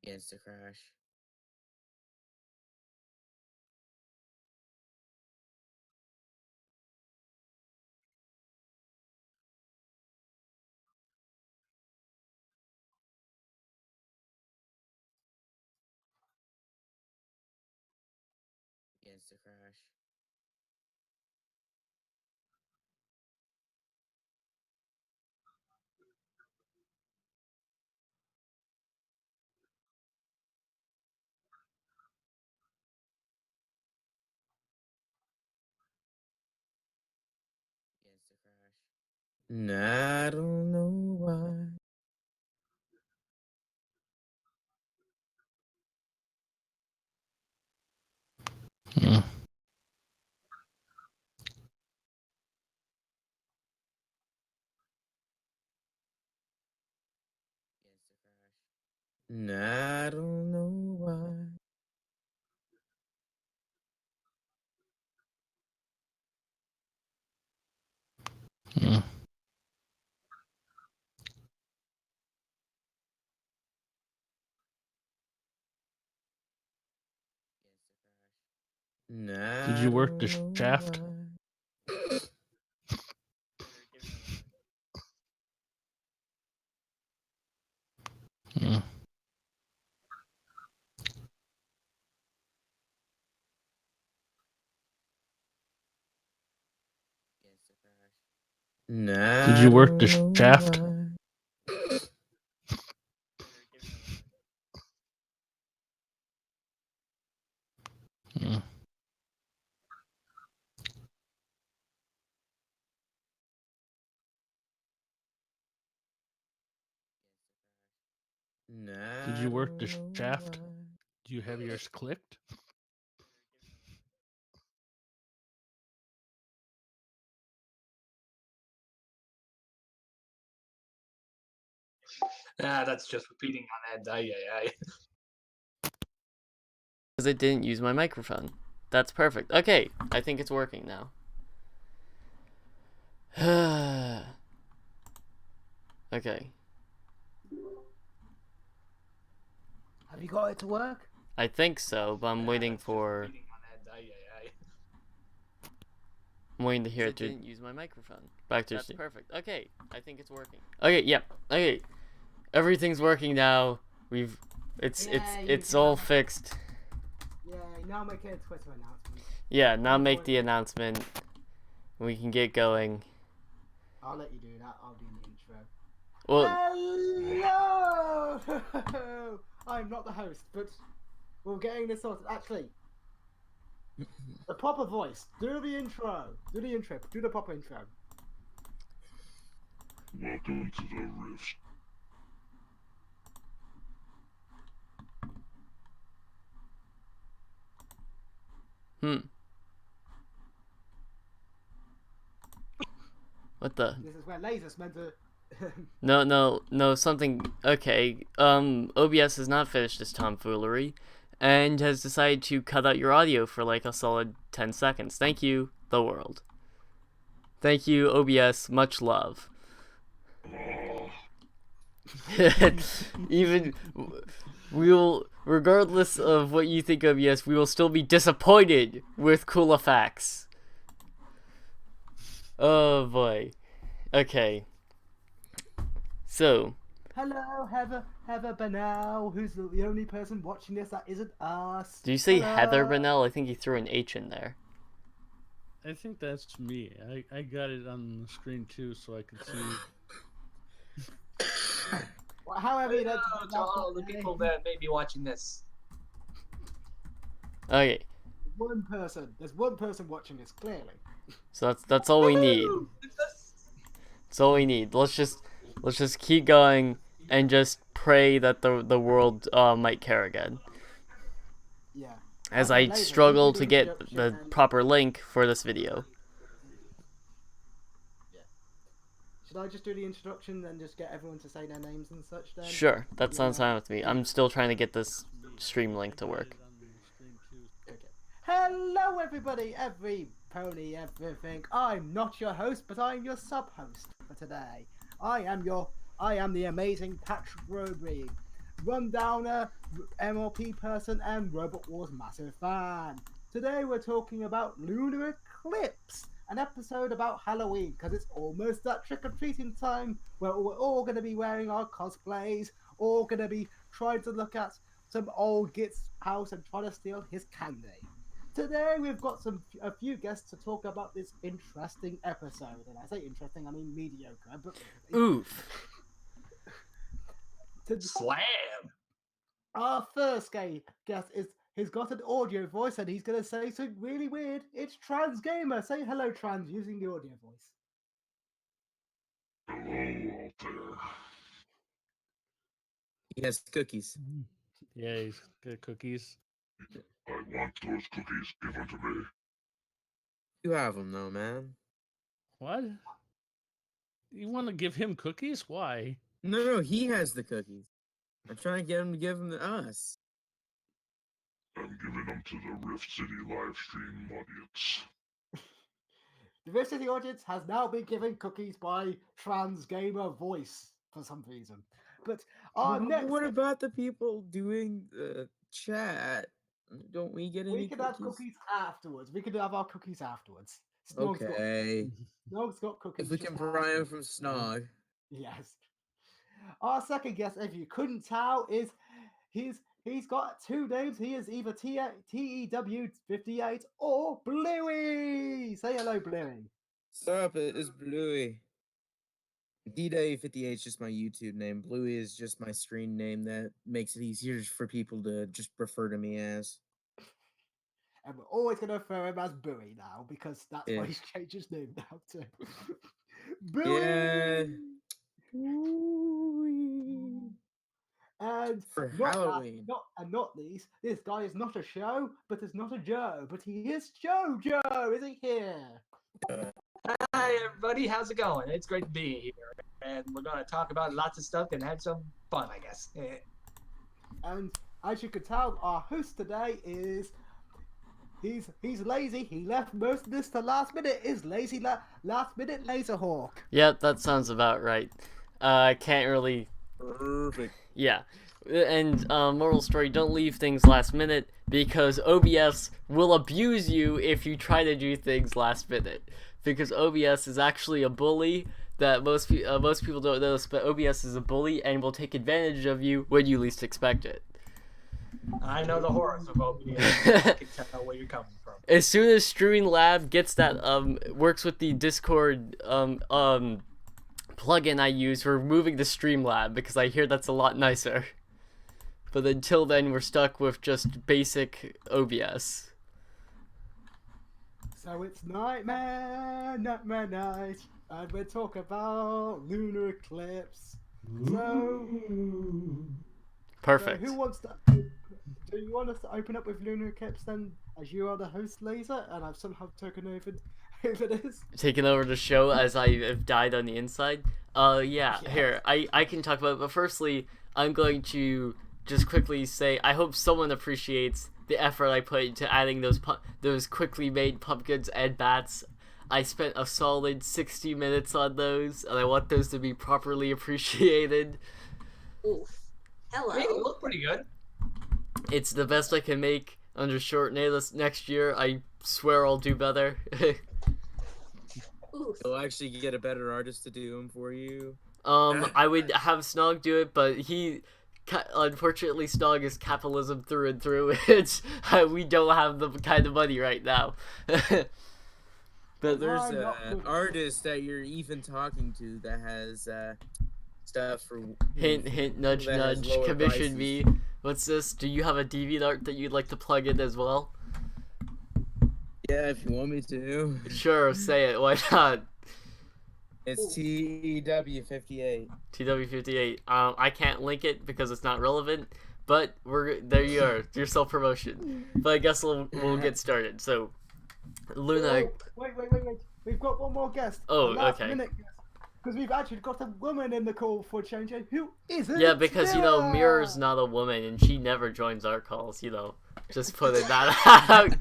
Against the crash. Against the crash. Against the crash. Nah, I don't know why. Hmm. Nah, I don't know why. Hmm. Nah, Did I you work don't the know shaft? why. Hmm. Nah, Did I you work the don't know shaft? why. Hmm. Nah, Did I you work the don't know shaft? why. Do you have yours clicked? Ah, that's just repeating on end. Aye, aye, aye. Because it didn't use my microphone. That's perfect. Okay, I think it's working now. Okay. Have you got it to work? I think so, but I'm waiting for... Repeating on end. Aye, aye, aye. I'm waiting to hear it. It didn't use my microphone. Back to That's Steve. perfect. Okay, I think it's working. Okay, yeah. Okay. Everything's working now. We've... It's all fixed. Yeah, now make it a Twitter announcement. Yeah, now make the announcement. We can get going. I'll let you do that. I'll do the intro. Well, Hello! I'm not the host, but we're getting this sorted. Actually, the proper voice. Do the intro. Do the intro. Do the proper intro. Welcome to the Rift. what the... This is where Laser's meant to. No, something... Okay, OBS has not finished this tomfoolery, and has decided to cut out your audio for like a solid 10 seconds. Thank you, the world. Thank you, OBS. Much love. Even... We'll... Regardless of what you think, OBS, we will still be disappointed with cool effects. Oh, boy. Okay. So... Hello, Heather Bennell, who's the only person watching this that isn't us. Did you say Hello. Heather Bennell? I think you threw an H in there. I think that's me. I got it on the screen too, so I could see. Well, however, you know, Hello to all the people that may be watching this. Okay, There's one person watching this, clearly. so that's all we need. Woo! It's us. That's all we need. Let's just keep going and just pray that the world might care again. Yeah. As Okay, I Laser, struggle you can to do get introduction the and- proper link for this video. Yeah. Should I just do the introduction and just get everyone to say their names and such then? Sure, that sounds Yeah. fine with me. I'm still trying to get this stream link to work. Okay. Hello, everybody, every pony, everything. I'm not your host, but I'm your sub-host for today. I am the amazing Patrick Roby. Rundowner, MLP person, and Robot Wars massive fan. Today we're talking about Luna Eclipsed, an episode about Halloween, because it's almost that trick-or-treating time where we're all going to be wearing our cosplays, all going to be trying to look at some old Git's house and try to steal his candy. Today we've got a few guests to talk about this interesting episode, and I say interesting, I mean mediocre. But Oof. Slam. Our first guest he's got an audio voice, and he's gonna say something really weird. It's Trans Gamer. Say hello, Trans, using the audio voice. Hello out there. He has cookies. Yeah, he's got cookies. I want those cookies given to me. You have them though, man. What? You want to give him cookies? Why? No, he has the cookies. I'm trying to get him to give them to us. I'm giving them to the Rift City live stream audience. The rest of the audience has now been given cookies by Trans Gamer voice for some reason. But What about the people doing the chat? Don't we get any we can have cookies afterwards. We can have our cookies afterwards. Okay. Snog's got cookies. If we just can pry them afterwards. from Snog. Yes. Our second guest, if you couldn't tell, is he's got two names. He is either TEW58 or Bluey. Say hello, Bluey. Sup, it's Bluey. D-Day58 is just my YouTube name. Bluey is just my screen name that makes it easier for people to just refer to me as. And we're always going to refer him as Bluey now because that's why he's changed his name now to Bluey. Yeah. Bluey. And For not Halloween. Not least, this guy is not a show, but is not a Joe, but he is JoJo, is he here? Hi everybody, how's it going? It's great to be here, and we're gonna talk about lots of stuff and have some fun, I guess. And as you can tell, our host today is he's lazy. He left most of this to last minute. Is lazy last minute Laserhawk. Yep, that sounds about right. I can't really. Perfect. Yeah. And moral story, don't leave things last minute because OBS will abuse you if you try to do things last minute. Because OBS is actually a bully that most people don't notice, but OBS is a bully and will take advantage of you when you least expect it. I know the horrors of OBS. I can tell where you're coming from. As soon as Streamlab gets that works with the Discord plugin I use, we're moving to Streamlab because I hear that's a lot nicer. But until then, we're stuck with just basic OBS. So it's Nightmare Night, and we're talking about Lunar Eclipse. So, Perfect. who wants to? Do you want us to open up with Lunar Eclipse then, as you are the host, Laser, and I've somehow taken over this? Taking over the show as I have died on the inside. Yeah. Here, I can talk about it, but firstly, I'm going to just quickly say I hope someone appreciates the effort I put into adding those quickly made pumpkins and bats. I spent a solid 60 minutes on those, and I want those to be properly appreciated. Oof. Hello. Hey, they look pretty good. It's the best I can make under short notice. Next year, I swear I'll do better. Oof. You'll actually get a better artist to do them for you. I would have Snog do it, but unfortunately, Snog is capitalism through and through. We don't have the kind of money right now. But There's an artist that you're even talking to that has stuff for hint, nudge, that has nudge, lower commission prices. me. What's this? Do you have a DeviantArt that you'd like to plug in as well? Yeah, if you want me to. Sure, say it. Why not? It's TEW58. TW58. I can't link it because it's not relevant. But there you are. Your self-promotion. But I guess we'll get started. So, Luna. Wait. We've got one more guest. Oh, a last okay. minute guest. Because we've actually got a woman in the call for a change who isn't. Yeah, because Mirror. Mirror's not a woman and she never joins our calls. Just putting that out.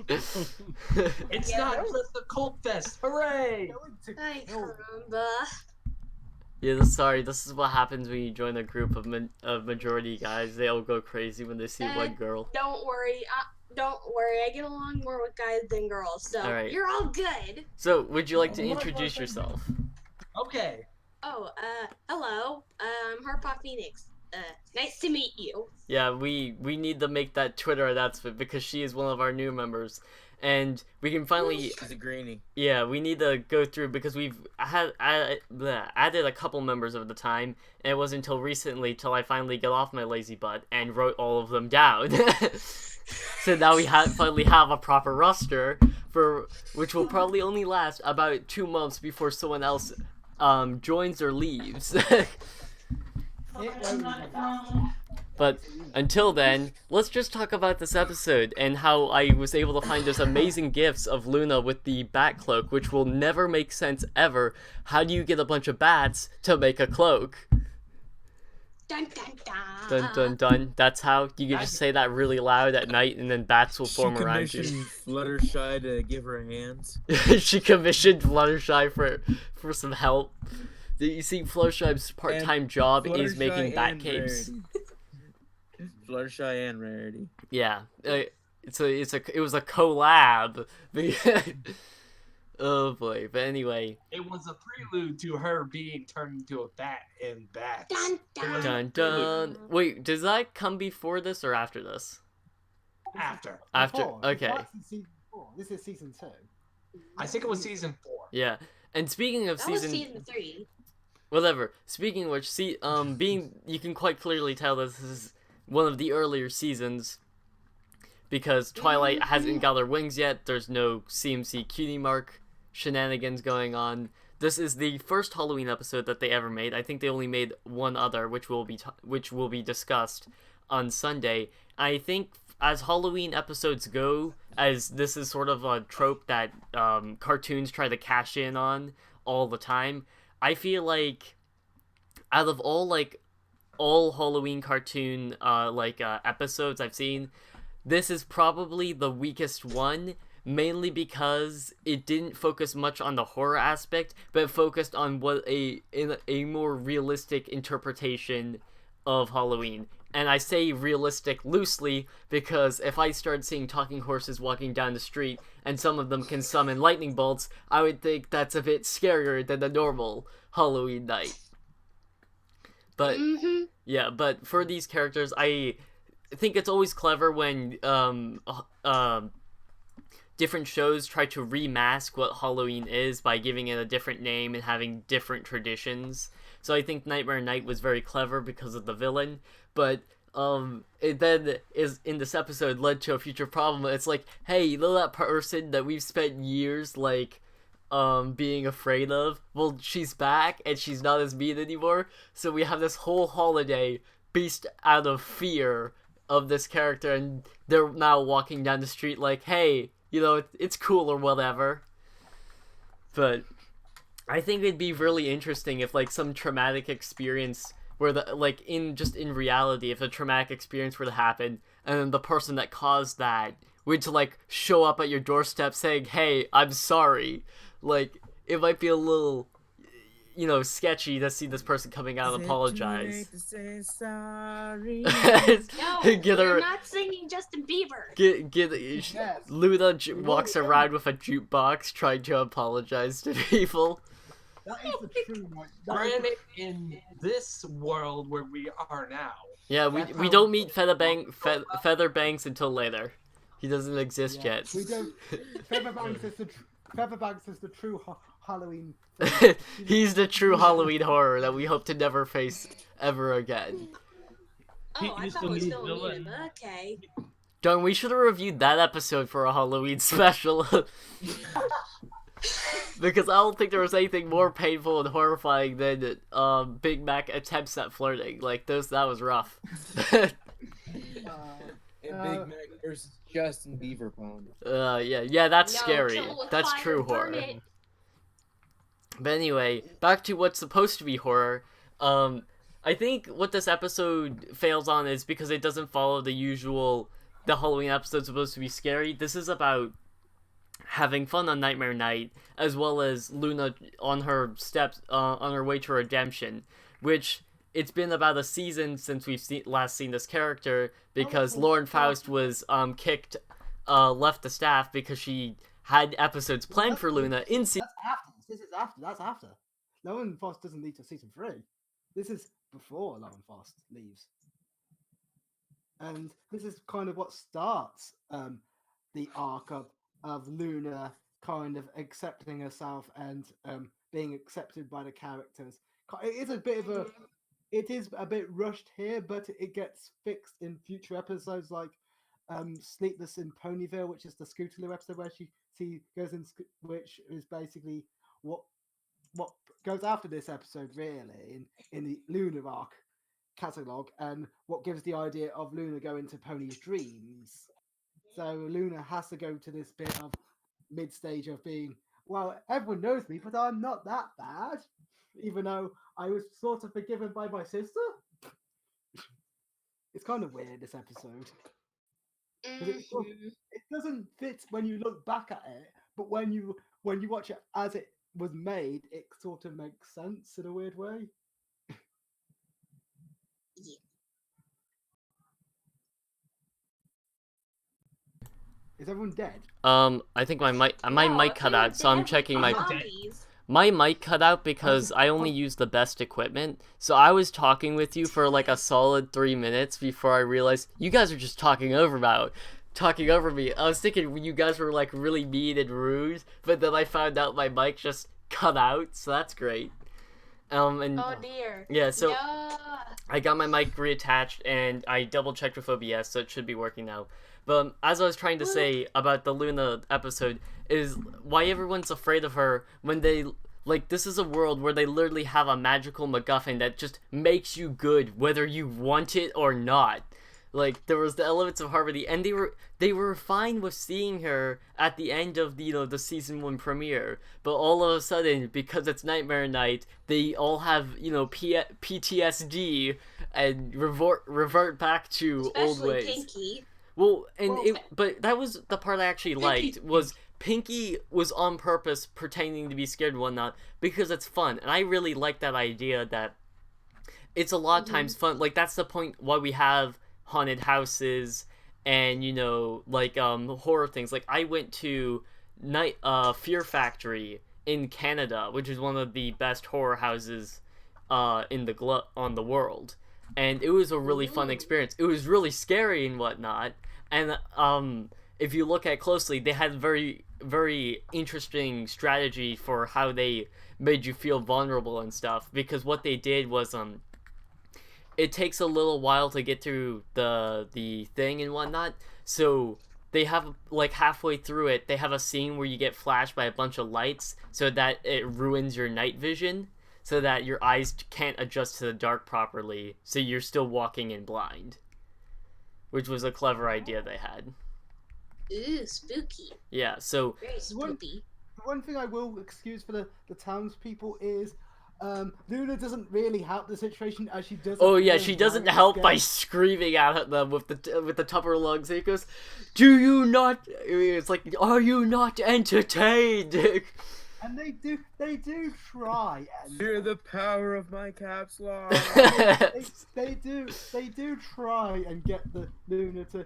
It's not just a cult fest. Hooray! Ay, caramba. Yeah, sorry. This is what happens when you join a group of majority guys. They all go crazy when they see one girl. Don't worry. Don't worry. I get along more with guys than girls, so All right. you're all good. So, would you like to Well, what introduce about yourself? Okay. Oh, hello. I'm Harpaw Phoenix. Nice to meet you. Yeah, we need to make that Twitter announcement because she is one of our new members, and we can finally. She's a greenie. Yeah, we need to go through because we've added a couple members over the time, and it wasn't until recently till I finally got off my lazy butt and wrote all of them down. So now we finally have a proper roster for which will probably only last about 2 months before someone else joins or leaves. But until then, let's just talk about this episode and how I was able to find those amazing gifs of Luna with the bat cloak, which will never make sense ever. How do you get a bunch of bats to make a cloak? Dun dun dun. Dun dun dun. That's how you can just say that really loud at night, and then bats will form around you. She commissioned Fluttershy to give her hands. She commissioned Fluttershy for some help. You see, Fluttershy's part-time job is making bat capes. Fluttershy and Rarity. Yeah, it was a collab. Oh boy, but anyway. It was a prelude to her being turned into a bat in Bats. Dun dun. Dun dun. Wait, does that come before this or after this? After. After. Before. Okay. It's actually season 4. This is season 2. I think it was season 4. Yeah. And speaking of That was season 3. whatever. Speaking of which, you can quite clearly tell this is one of the earlier seasons because Twilight hasn't got her wings yet. There's no CMC cutie mark shenanigans going on. This is the first Halloween episode that they ever made. I think they only made one other, which will be discussed on Sunday. I think as Halloween episodes go, as this is sort of a trope that cartoons try to cash in on all the time, I feel like out of all Halloween cartoon episodes I've seen, this is probably the weakest one, mainly because it didn't focus much on the horror aspect, but focused on a more realistic interpretation of Halloween. And I say realistic loosely because if I started seeing talking horses walking down the street and some of them can summon lightning bolts, I would think that's a bit scarier than a normal Halloween night. But yeah, but for these characters, I think it's always clever when different shows try to remask what Halloween is by giving it a different name and having different traditions. So I think Nightmare Night was very clever because of the villain, but it then is in this episode led to a future problem. It's like, hey, you know that person that we've spent years being afraid of? Well, she's back and she's not as mean anymore. So we have this whole holiday based out of fear of this character, and they're now walking down the street like, hey, you know, it's cool or whatever. But I think it'd be really interesting if some traumatic experience where in reality, if a traumatic experience were to happen and then the person that caused that were to show up at your doorstep saying, hey, I'm sorry. It might be a little, sketchy to see this person coming out and apologize. To say sorry. No, Get her- you're not singing Justin Bieber. Yes. Luna walks around with a jukebox trying to apologize to people. That is the true night. Granted, in this world where we are now. Yeah, we don't meet Featherbanks until later. He doesn't exist yet. We don't. Featherbanks is the true Halloween. He's the true Halloween horror that we hope to never face ever again. Oh, I He's thought the it was new still villain. me, but okay. John, we should have reviewed that episode for a Halloween special. Because I don't think there was anything more painful and horrifying than Big Mac attempts at flirting. That was rough. And Big Mac versus Justin Beaver Pond. Yeah, that's No, scary. kill it with That's fire, true burn horror. it. But anyway, back to what's supposed to be horror. I think what this episode fails on is because it doesn't follow the Halloween episode's supposed to be scary. This is about having fun on Nightmare Night, as well as Luna on her steps on her way to redemption, which it's been about a season since we've last seen this character because Lauren Faust was kicked left the staff because she had episodes planned for Luna in season. That's after. This is after. That's after. Lauren Faust doesn't leave to season 3. This is before Lauren Faust leaves. And this is kind of what starts the arc of Luna kind of accepting herself and being accepted by the characters. It is a bit rushed here, but it gets fixed in future episodes like Sleepless in Ponyville, which is the Scootaloo episode where she goes in, which is basically what goes after this episode really in the Luna arc catalogue, and what gives the idea of Luna going to Pony's dreams. So Luna has to go to this bit of mid-stage of being, well, everyone knows me, but I'm not that bad, even though I was sort of forgiven by my sister. It's kind of weird, this episode. It doesn't fit when you look back at it, but when you watch it as it was made, it sort of makes sense in a weird way. Yeah. Is everyone dead? I think my mic cut out, so I'm checking my Zombies. my mic cut out because I only use the best equipment. So I was talking with you for like a solid 3 minutes before I realized you guys are just talking over me. I was thinking you guys were like really mean and rude, but then I found out my mic just cut out, so that's great. And Oh dear. yeah, so Yeah. I got my mic reattached and I double checked with OBS, so it should be working now. But as I was trying to say about the Luna episode is why everyone's afraid of her when they like this is a world where they literally have a magical MacGuffin that just makes you good whether you want it or not. Like there was the elements of harmony, and they were fine with seeing her at the end of the season 1 premiere, but all of a sudden because it's Nightmare Night, they all have PTSD and revert back to old Especially ways. Pinky. Well, but that was the part I actually liked was Pinky was on purpose pretending to be scared and whatnot because it's fun, and I really like that idea that it's a lot of times fun. Like that's the point why we have haunted houses and like horror things. Like I went to Fear Factory in Canada, which is one of the best horror houses in on the world, and it was a really fun experience. It was really scary and whatnot, and if you look at closely, they had very, very interesting strategy for how they made you feel vulnerable and stuff, because what they did was it takes a little while to get through the thing and whatnot, so they have like halfway through it they have a scene where you get flashed by a bunch of lights so that it ruins your night vision, so that your eyes can't adjust to the dark properly, so you're still walking in blind, which was a clever idea they had. Ooh, spooky. Yeah, so Very spooky. One thing I will excuse for the townspeople is Luna doesn't really help the situation as she doesn't. Oh yeah, she doesn't help by screaming out at them with the top of her lungs. He goes, "Do you not?" It's like, "Are you not entertained?" And they do try. And Hear the power of my caps lock. they do try and get the Luna to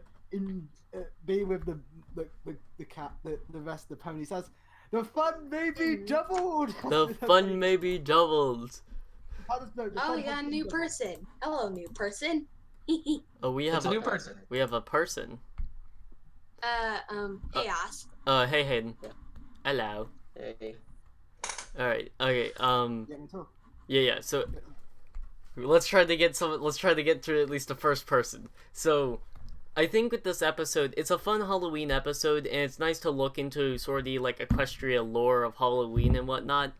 be with the cat, the rest of the ponies. As the fun may be doubled. The fun may be doubled. Oh, we got a new person. Hello, new person. Oh, we have It's a new person. We have a person. Chaos. Hey Hayden. Hello. Hey. All right. Okay. Yeah, me too. Yeah. So let's try to get through at least the first person. So I think with this episode, it's a fun Halloween episode, and it's nice to look into sort of the like Equestria lore of Halloween and whatnot.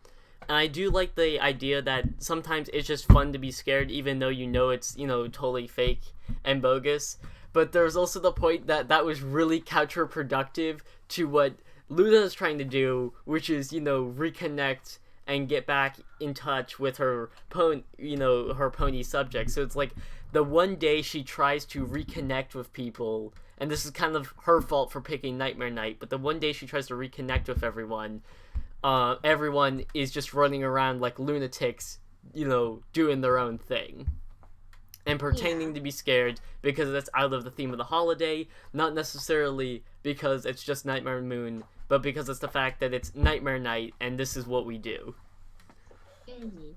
And I do like the idea that sometimes it's just fun to be scared, even though it's totally fake and bogus. But there's also the point that was really counterproductive to what Luna is trying to do, which is reconnect and get back in touch with her pony subject. So it's like the one day she tries to reconnect with people and this is kind of her fault for picking Nightmare Night, but the one day she tries to reconnect with everyone, everyone is just running around like lunatics, doing their own thing. And pretending to be scared because that's out of the theme of the holiday, not necessarily because it's just Nightmare Moon, but because it's the fact that it's Nightmare Night and this is what we do. Mhm.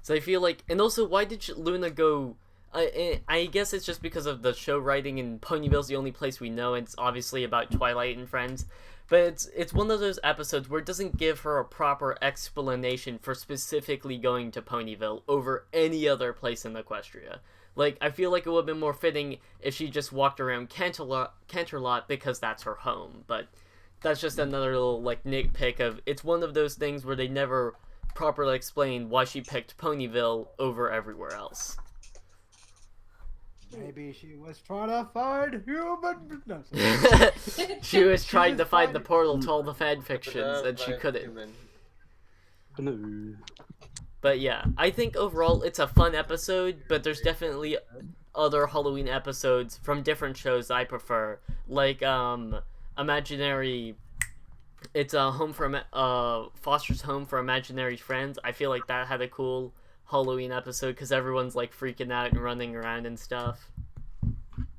So I feel like, and also, why did Luna go? I guess it's just because of the show writing, and Ponyville's the only place we know. And it's obviously about Twilight and friends, but it's one of those episodes where it doesn't give her a proper explanation for specifically going to Ponyville over any other place in Equestria. Like, I feel like it would have been more fitting if she just walked around Canterlot because that's her home. But that's just another little like nitpick of it's one of those things where they never properly explain why she picked Ponyville over everywhere else. Maybe she was trying to find human. No, She was trying to find the finding- portal to all the fan fictions, and she couldn't. Hello. But yeah, I think overall it's a fun episode, but there's definitely other Halloween episodes from different shows I prefer. Like, Imaginary... It's a Foster's Home for Imaginary Friends. I feel like that had a cool Halloween episode because everyone's like freaking out and running around and stuff.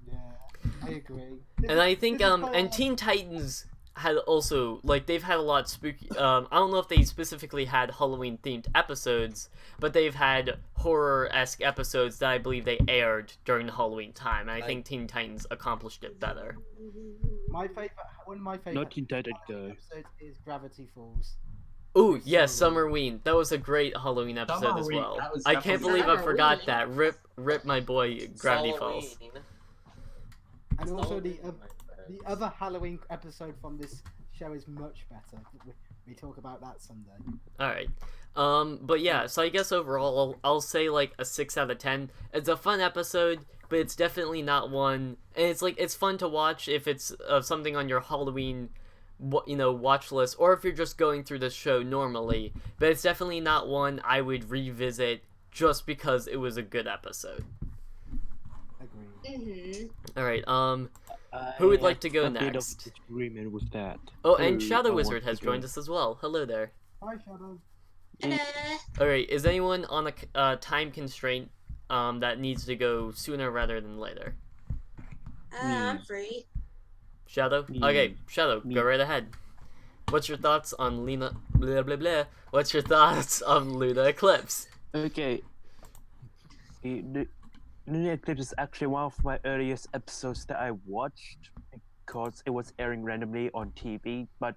Yeah, I agree. And I think This is and quite- Teen Titans had also like they've had a lot of spooky. I don't know if they specifically had Halloween themed episodes, but they've had horror-esque episodes that I believe they aired during the Halloween time. And I think Teen Titans accomplished it better. One of my favorite Not Teen Titan Go. episodes is Gravity Falls. Ooh, yes, Summerween. That was a great Halloween episode as Summerween, well. that was I can't definitely- believe I forgot Summerween. that. Rip my boy Gravity Falls. And also the other Halloween episode from this show is much better. We talk about that Sunday. Alright. But yeah, so I guess overall, I'll say like a 6 out of 10. It's a fun episode, but it's definitely not one, and it's fun to watch if it's something on your Halloween, watch list, or if you're just going through the show normally, but it's definitely not one I would revisit just because it was a good episode. Agreed. Mhm. Alright, who would like to go a bit of next? disagreement with that. Oh, and Who Shadow I Wizard want has to go. joined us as well. Hello there. Hi, Shadow. Hello. Alright, is anyone on a time constraint that needs to go sooner rather than later? I'm free. Shadow? Me. Okay, Shadow, Me. go right ahead. What's your thoughts on Luna... Blah, blah, blah. What's your thoughts on Luna Eclipse? Okay. Luna Eclipse is actually one of my earliest episodes that I watched because it was airing randomly on TV, but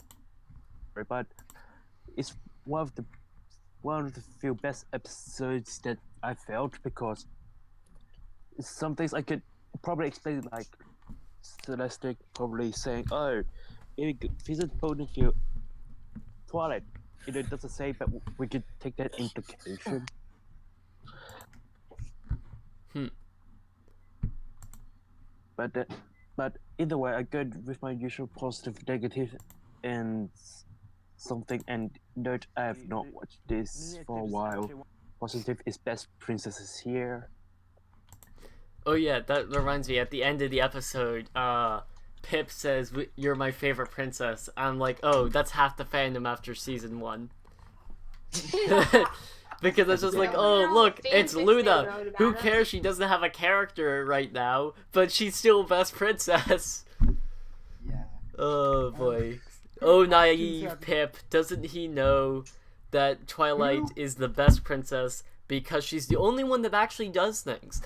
it's one of the few best episodes that I felt because some things I could probably explain like Celeste probably saying, "Oh, it isn't Ponyville Twilight." It doesn't say, but we could take that implication. But either way, I go with my usual positive, negative, and something. And note, I have not watched this for a while. Positive is best princesses here. Oh yeah, that reminds me, at the end of the episode, Pip says, "You're my favorite princess." I'm like, oh, that's half the fandom after season 1. Because it's just like, Yeah. oh, look, it's Fanfics they Luna. wrote Who about cares? She doesn't have a character right now, but she's still best princess. Yeah. Oh boy. Oh, naive Since, Pip. Doesn't he know that Twilight is the best princess because she's the only one that actually does things?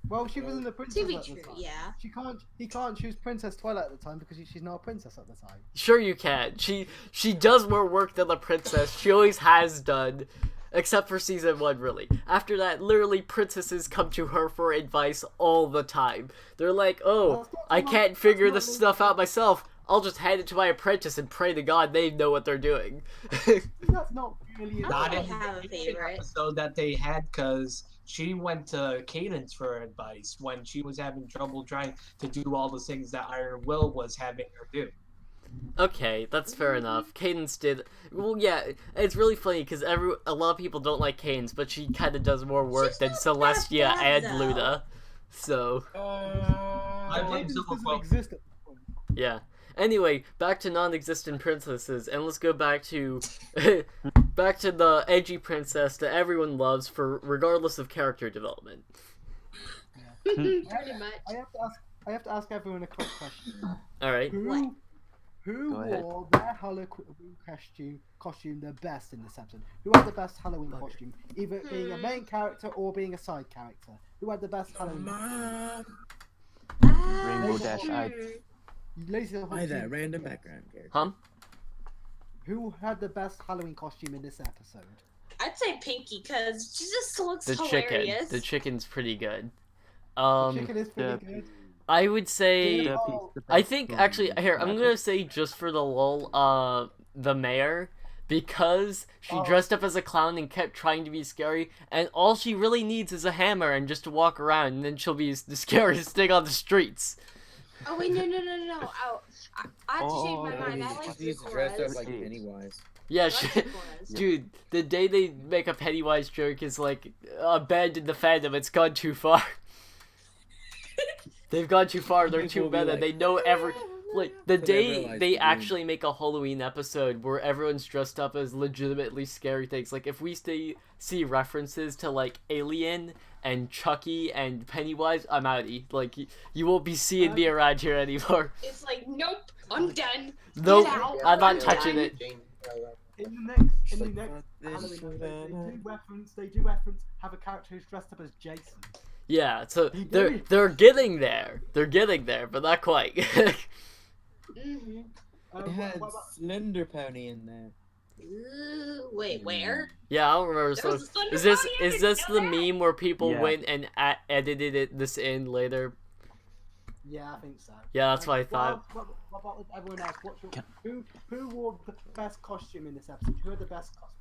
Well, she wasn't a princess To be at the true, time. yeah. He can't choose Princess Twilight at the time because she's not a princess at the time. Sure you can. She does more work than the princess. She always has done. Except for season 1, really. After that, literally princesses come to her for advice all the time. They're like, oh, I can't figure this stuff out myself. I'll just hand it to my apprentice and pray to God they know what they're doing. That's not really. I Not don't in have a the favorite. episode that they had because she went to Cadence for advice when she was having trouble trying to do all the things that Iron Will was having her do. Okay, that's fair enough. Cadence did... Well, yeah, it's really funny because a lot of people don't like Cadence, but she kind of does more work She's than not Celestia that bad, and though. Luna. So I blame Cadence doesn't Silverquill. exist at this point. yeah. Anyway, back to non-existent princesses, and let's go back to back to the edgy princess that everyone loves for regardless of character development. Pretty much. I have to ask everyone a quick question. All right. What? Who Go ahead. wore their Halloween costume the best in this episode? Who had the best Halloween costume? Either being a main character or being a side character. Who had the best Halloween costume? Rainbow Dash. Lazy Why that random background character? Hum? Who had the best Halloween costume in this episode? I'd say Pinky because she just looks The chicken. hilarious. The chicken's pretty good. The chicken is pretty the- good. I would say. Oh, I think actually here I'm gonna say just for the lull, the mayor, because she dressed up as a clown and kept trying to be scary, and all she really needs is a hammer and just to walk around, and then she'll be the scariest thing on the streets. Oh wait, no. Oh, I have to change my mind. I like She needs to dress up Zikora's. like Pennywise. Yeah, I like Zikora's. dude, the day they make a Pennywise joke is like abandon the fandom. It's gone too far. They've gone too far. They're too People will be meta. like, They know every. Like the But I day realized they the dude- actually make a Halloween episode where everyone's dressed up as legitimately scary things. Like if we see references to like Alien and Chucky and Pennywise, I'm outie. Like you won't be seeing me around here anymore. It's like, nope, I'm done. Nope, Get out. I'm not I'm touching done. it. In the next Like, Halloween this episode, they do reference have a character who's dressed up as Jason. Yeah, so You they're do. they're getting there. They're getting there, but not quite. Mhm. It had Slender Pony in there. Ooh, wait, where? Yeah, I don't remember. There So was a Slender is this Pony? I is didn't this know the that. meme where people Yeah. went and edited this in later? Yeah, I think so. Yeah, that's what I thought. What about with everyone else? Who wore the best costume in this episode? Who had the best cosplay?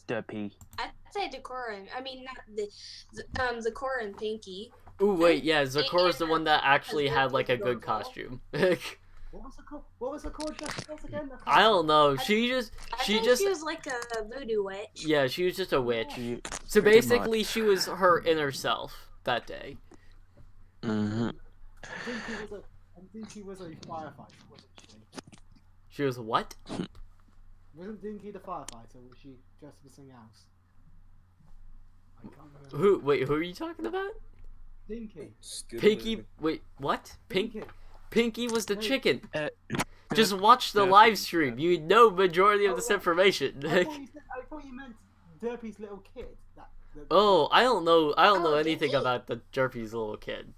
Derpy. I'd say Zikora. I mean, not Zikora and Pinky. Ooh, wait, yeah, Zikora's the one that actually Has had like a Derpy good gone well? costume. What was the called dressed as again? I don't know. I She think just she was like a voodoo witch. yeah, she was just a witch. You, So pretty basically, she was her inner self that day. mm-hmm. Dinky was a firefighter, wasn't she? She was what? Wasn't Dinky the firefighter? Was she dressed as something else? I can't remember. Who? Wait, who are you talking about? Dinky. Pinky? Wait, what? Dinky. Pinky was the No. chicken. Uh, Just watch the Derpy, live stream. You know majority of this Oh, information. I thought you meant Derpy's little kid. Oh, I don't know. I don't know Oh, anything Dinky? about the Jerpy's little kid.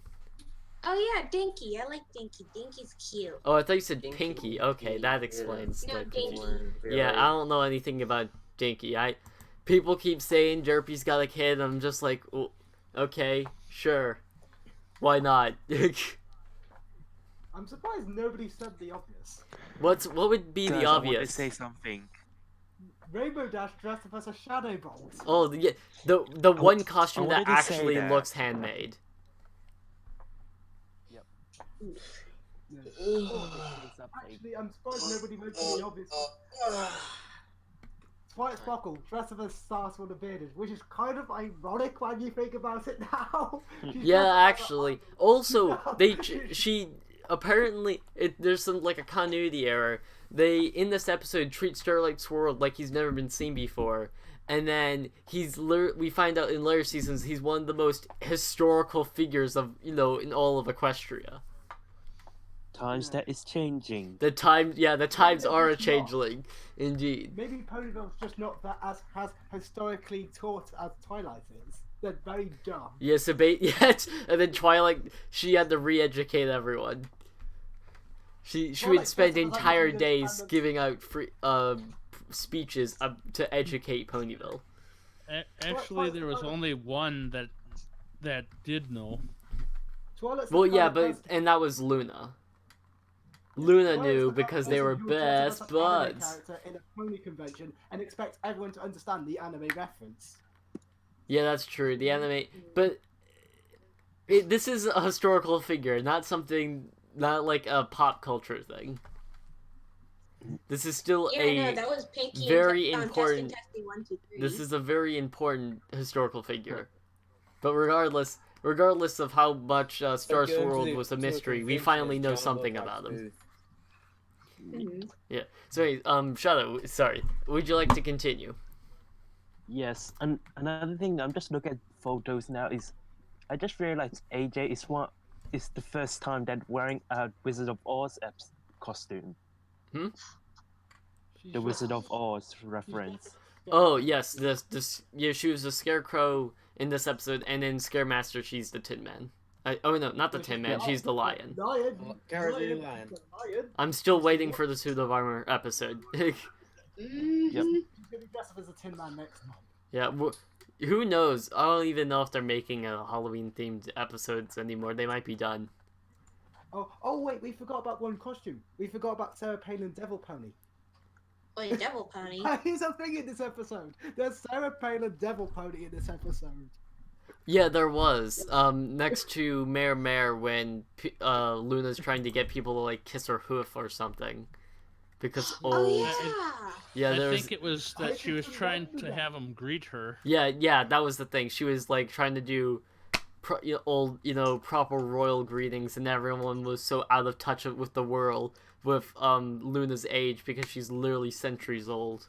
Oh yeah, Dinky. I like Dinky. Dinky's cute. Oh, I thought you said Dinky. Pinky. Okay, that explains. No, the Dinky. confusion. Yeah, I don't know anything about Dinky. People keep saying Jerpy's got a kid. I'm just like, "Oh, okay, sure, why not? I'm surprised nobody said the obvious. What would be guys, the I want to obvious? say something. Rainbow Dash dressed up as a Shadow Bolt. Oh, yeah, the one costume that wanted to say actually that. looks handmade. Actually, I'm surprised nobody mentioned the obvious. Spike Sparkle dressed up as Starsword the Bearded, which is kind of ironic when you think about it now. She's Yeah, dressed up as actually. Also, she apparently there's some like a continuity error. They in this episode treat Starlight Swirl like he's never been seen before, and then we find out in later seasons he's one of the most historical figures of in all of Equestria. Times that is changing. The times are a changeling, indeed. Maybe Ponyville's just not that as historically taught as Twilight is. They're very dumb. Yeah, so and then Twilight, she had to re-educate everyone. She would Twilight spend Princess has entire actually days expanded- giving out free speeches to educate Ponyville. Actually, there was only one that did know. Twilight's the Well, kind yeah, of but person- and that was Luna. Luna Twilight's knew the kind of because they person were who would dress best up as an anime buds. character in a pony convention and expect everyone to understand the anime reference. Yeah, that's true. The anime, but this is a historical figure, not like a pop culture thing. This is still Yeah, no, that was Pinky. very and important- Testing, 1, 2, 3. This is a very important historical figure. But regardless, regardless of how much Star Go Swirl to was a to mystery, we convention finally at know John something Wilcox's about him. booth. Mhm. Yeah. So, Shadow, sorry. Would you like to continue? Yes, and another thing, I'm just looking at photos now. Is I just realized AJ is the first time that wearing a Wizard of Oz costume. She's The just- Wizard of Oz reference. Oh yes, yeah, she was the Scarecrow in this episode, and in Scaremaster she's the Tin Man. Oh no, not the Tin Man. She's the Lion. Lion. Cowardly Lion. Lion. I'm still waiting for the suit of armor episode. Mhm. He's gonna dress up as a Tin Man next time. Yeah, who knows? I don't even know if they're making a Halloween themed episodes anymore. They might be done. Oh wait, we forgot about one costume. We forgot about Sarah Palin Devil Pony. Oh, yeah, Devil Pony. Here's a thing in this episode. There's Sarah Palin Devil Pony in this episode. Yeah, there was. Next to Mare when Luna's trying to get people to like kiss her hoof or something, because Oh, yeah. yeah, I there was. think it was that she was trying to have him greet her. Yeah, that was the thing. She was like trying to do proper royal greetings, and everyone was so out of touch with the world with Luna's age because she's literally centuries old.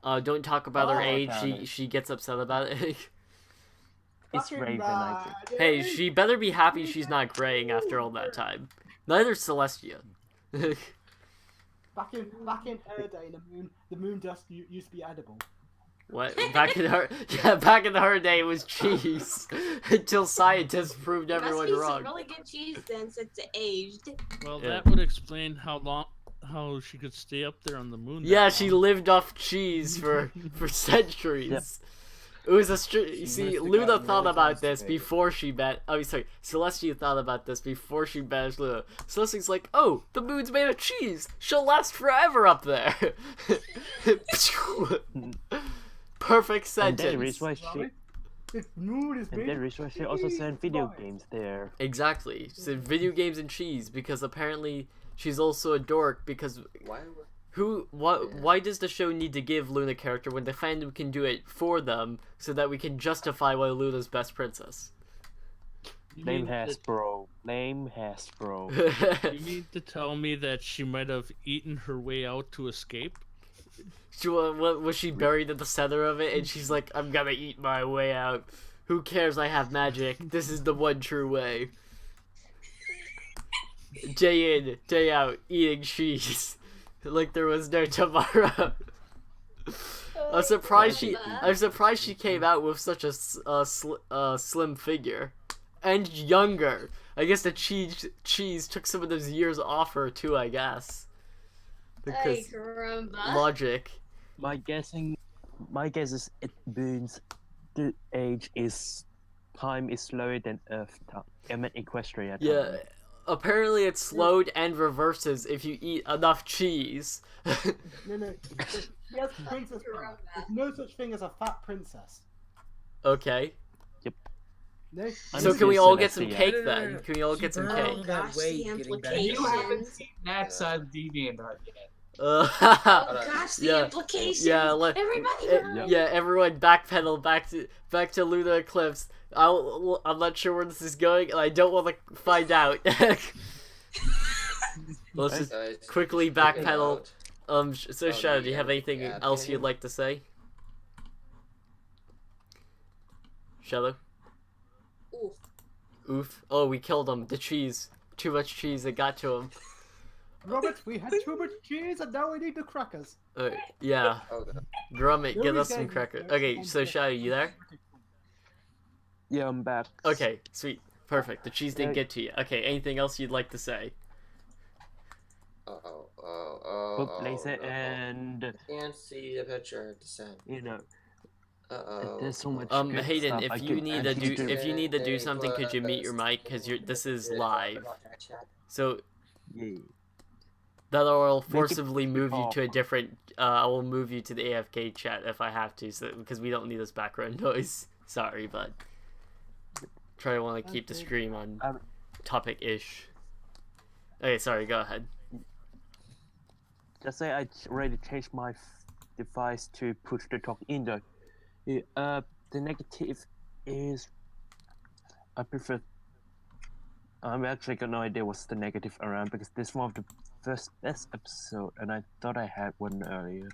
Don't talk about her age. She gets upset about it. It's Fucking Raven, I think. Hey, she better be happy she's not graying after all that time. Neither Celestia. Back in her day, the moon dust used to be edible. What? Back in her day, it was cheese. Until scientists proved everyone Must be wrong. some really good cheese then, since it aged. Well, Yeah. that would explain how she could stay up there on the moon. that Yeah, she long. lived off cheese for centuries. It was a you see, must have Luna gotten thought really about this constipated. before she met. Oh, sorry, Celestia thought about this before she banished Luna. Celestia's like, "Oh, the moon's made of cheese. She'll last forever up there." Perfect And sentence. that is why she. This moon is And made that of is why she also sent video cheese. games there. Exactly. So video games and cheese, because apparently she's also a dork. Because why does the show need to give Luna a character when the fandom can do it for them, so that we can justify why Luna's best princess? You Lame mean that- Hasbro. Lame Hasbro. You mean to tell me that she might have eaten her way out to escape? What was she buried at the center of it, and she's like, "I'm gonna eat my way out. Who cares? I have magic. This is the one true way." Day in, day out, eating cheese, like there was no tomorrow. I'm surprised she came out with such a slim figure, and younger. I guess the cheese took some of those years off her too. I guess Ay, because caramba. logic. My guess is it means the age is time is slower than Earth time. I mean Equestria time. Yeah, apparently it's slowed and reverses if you eat enough cheese. No. Yes, princess. Caramba. There's no such thing as a fat princess. Okay. No. I'm So just can we gonna all say get that's some the cake No. then? Can we all get some burned cake? all that Gosh, weight the getting back implications. You to haven't seen Nat's DeviantArt yet. Oh Uh, gosh, the Yeah, implications. yeah, Everybody run. yeah, everyone backpedal back to Luna Eclipsed. I'm not sure where this is going, and I don't want to find out. Let's just quickly backpedal. So Shadow, do you have anything else you'd like to say? Shadow? Oof. Oof. Oh, we killed him. The cheese. Too much cheese, it got to him. Robert, we had too much cheese and now we need the crackers. Yeah. Grummet, get Nobody's us some getting crackers. this. Okay, so Shadow, you there? Yeah, I'm back. Okay, sweet. Perfect. The cheese didn't Hey. get to you. Okay, anything else you'd like to say? Book laser and Can't see the picture to send. there's so much. good Hayden, stuff I if you could need to actually do if you need to do something, could you mute your mic? Cause this is live. So Yeah. that will Make it forcibly move you off. to a different. I will move you to the AFK chat if I have to, so because we don't need this background noise. Sorry, but try to want to keep the Okay. stream on Um, topic ish. Okay, sorry. Go ahead. Just say I already changed my device to push the talk in the. The negative is I prefer. I'm actually got no idea what's the negative around because this is one of the first best episode, and I thought I had one earlier.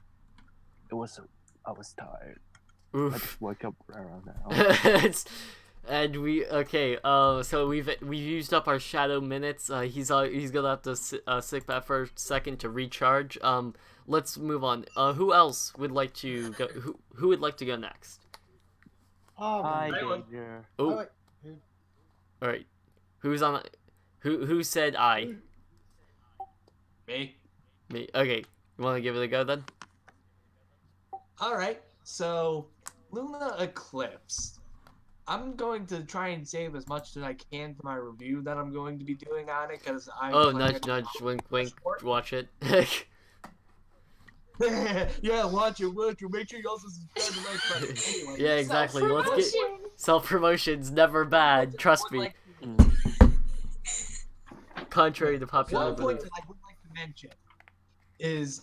It was. I was tired. I Oof. just woke up around now. And so we've used up our shadow minutes. He's gonna have to sit back for a second to recharge. Let's move on. Who else would like to go? Who would like to go next? Hi, I would- Danger. Oh, wait. all right. Who's on? Who said I? Me. Me. Okay. You want to give it a go then? All right. So, Luna Eclipsed. I'm going to try and save as much as I can for my review that I'm going to be doing on it because I'm. Oh, planning nudge, on- wink, wink. Watch it. Yeah, watch it. Make sure you also subscribe to my channel. Anyway, Yeah, exactly. Let's get Self-promotion. self-promotion's never bad. Trust me. Contrary to popular One point belief. that I would like to mention is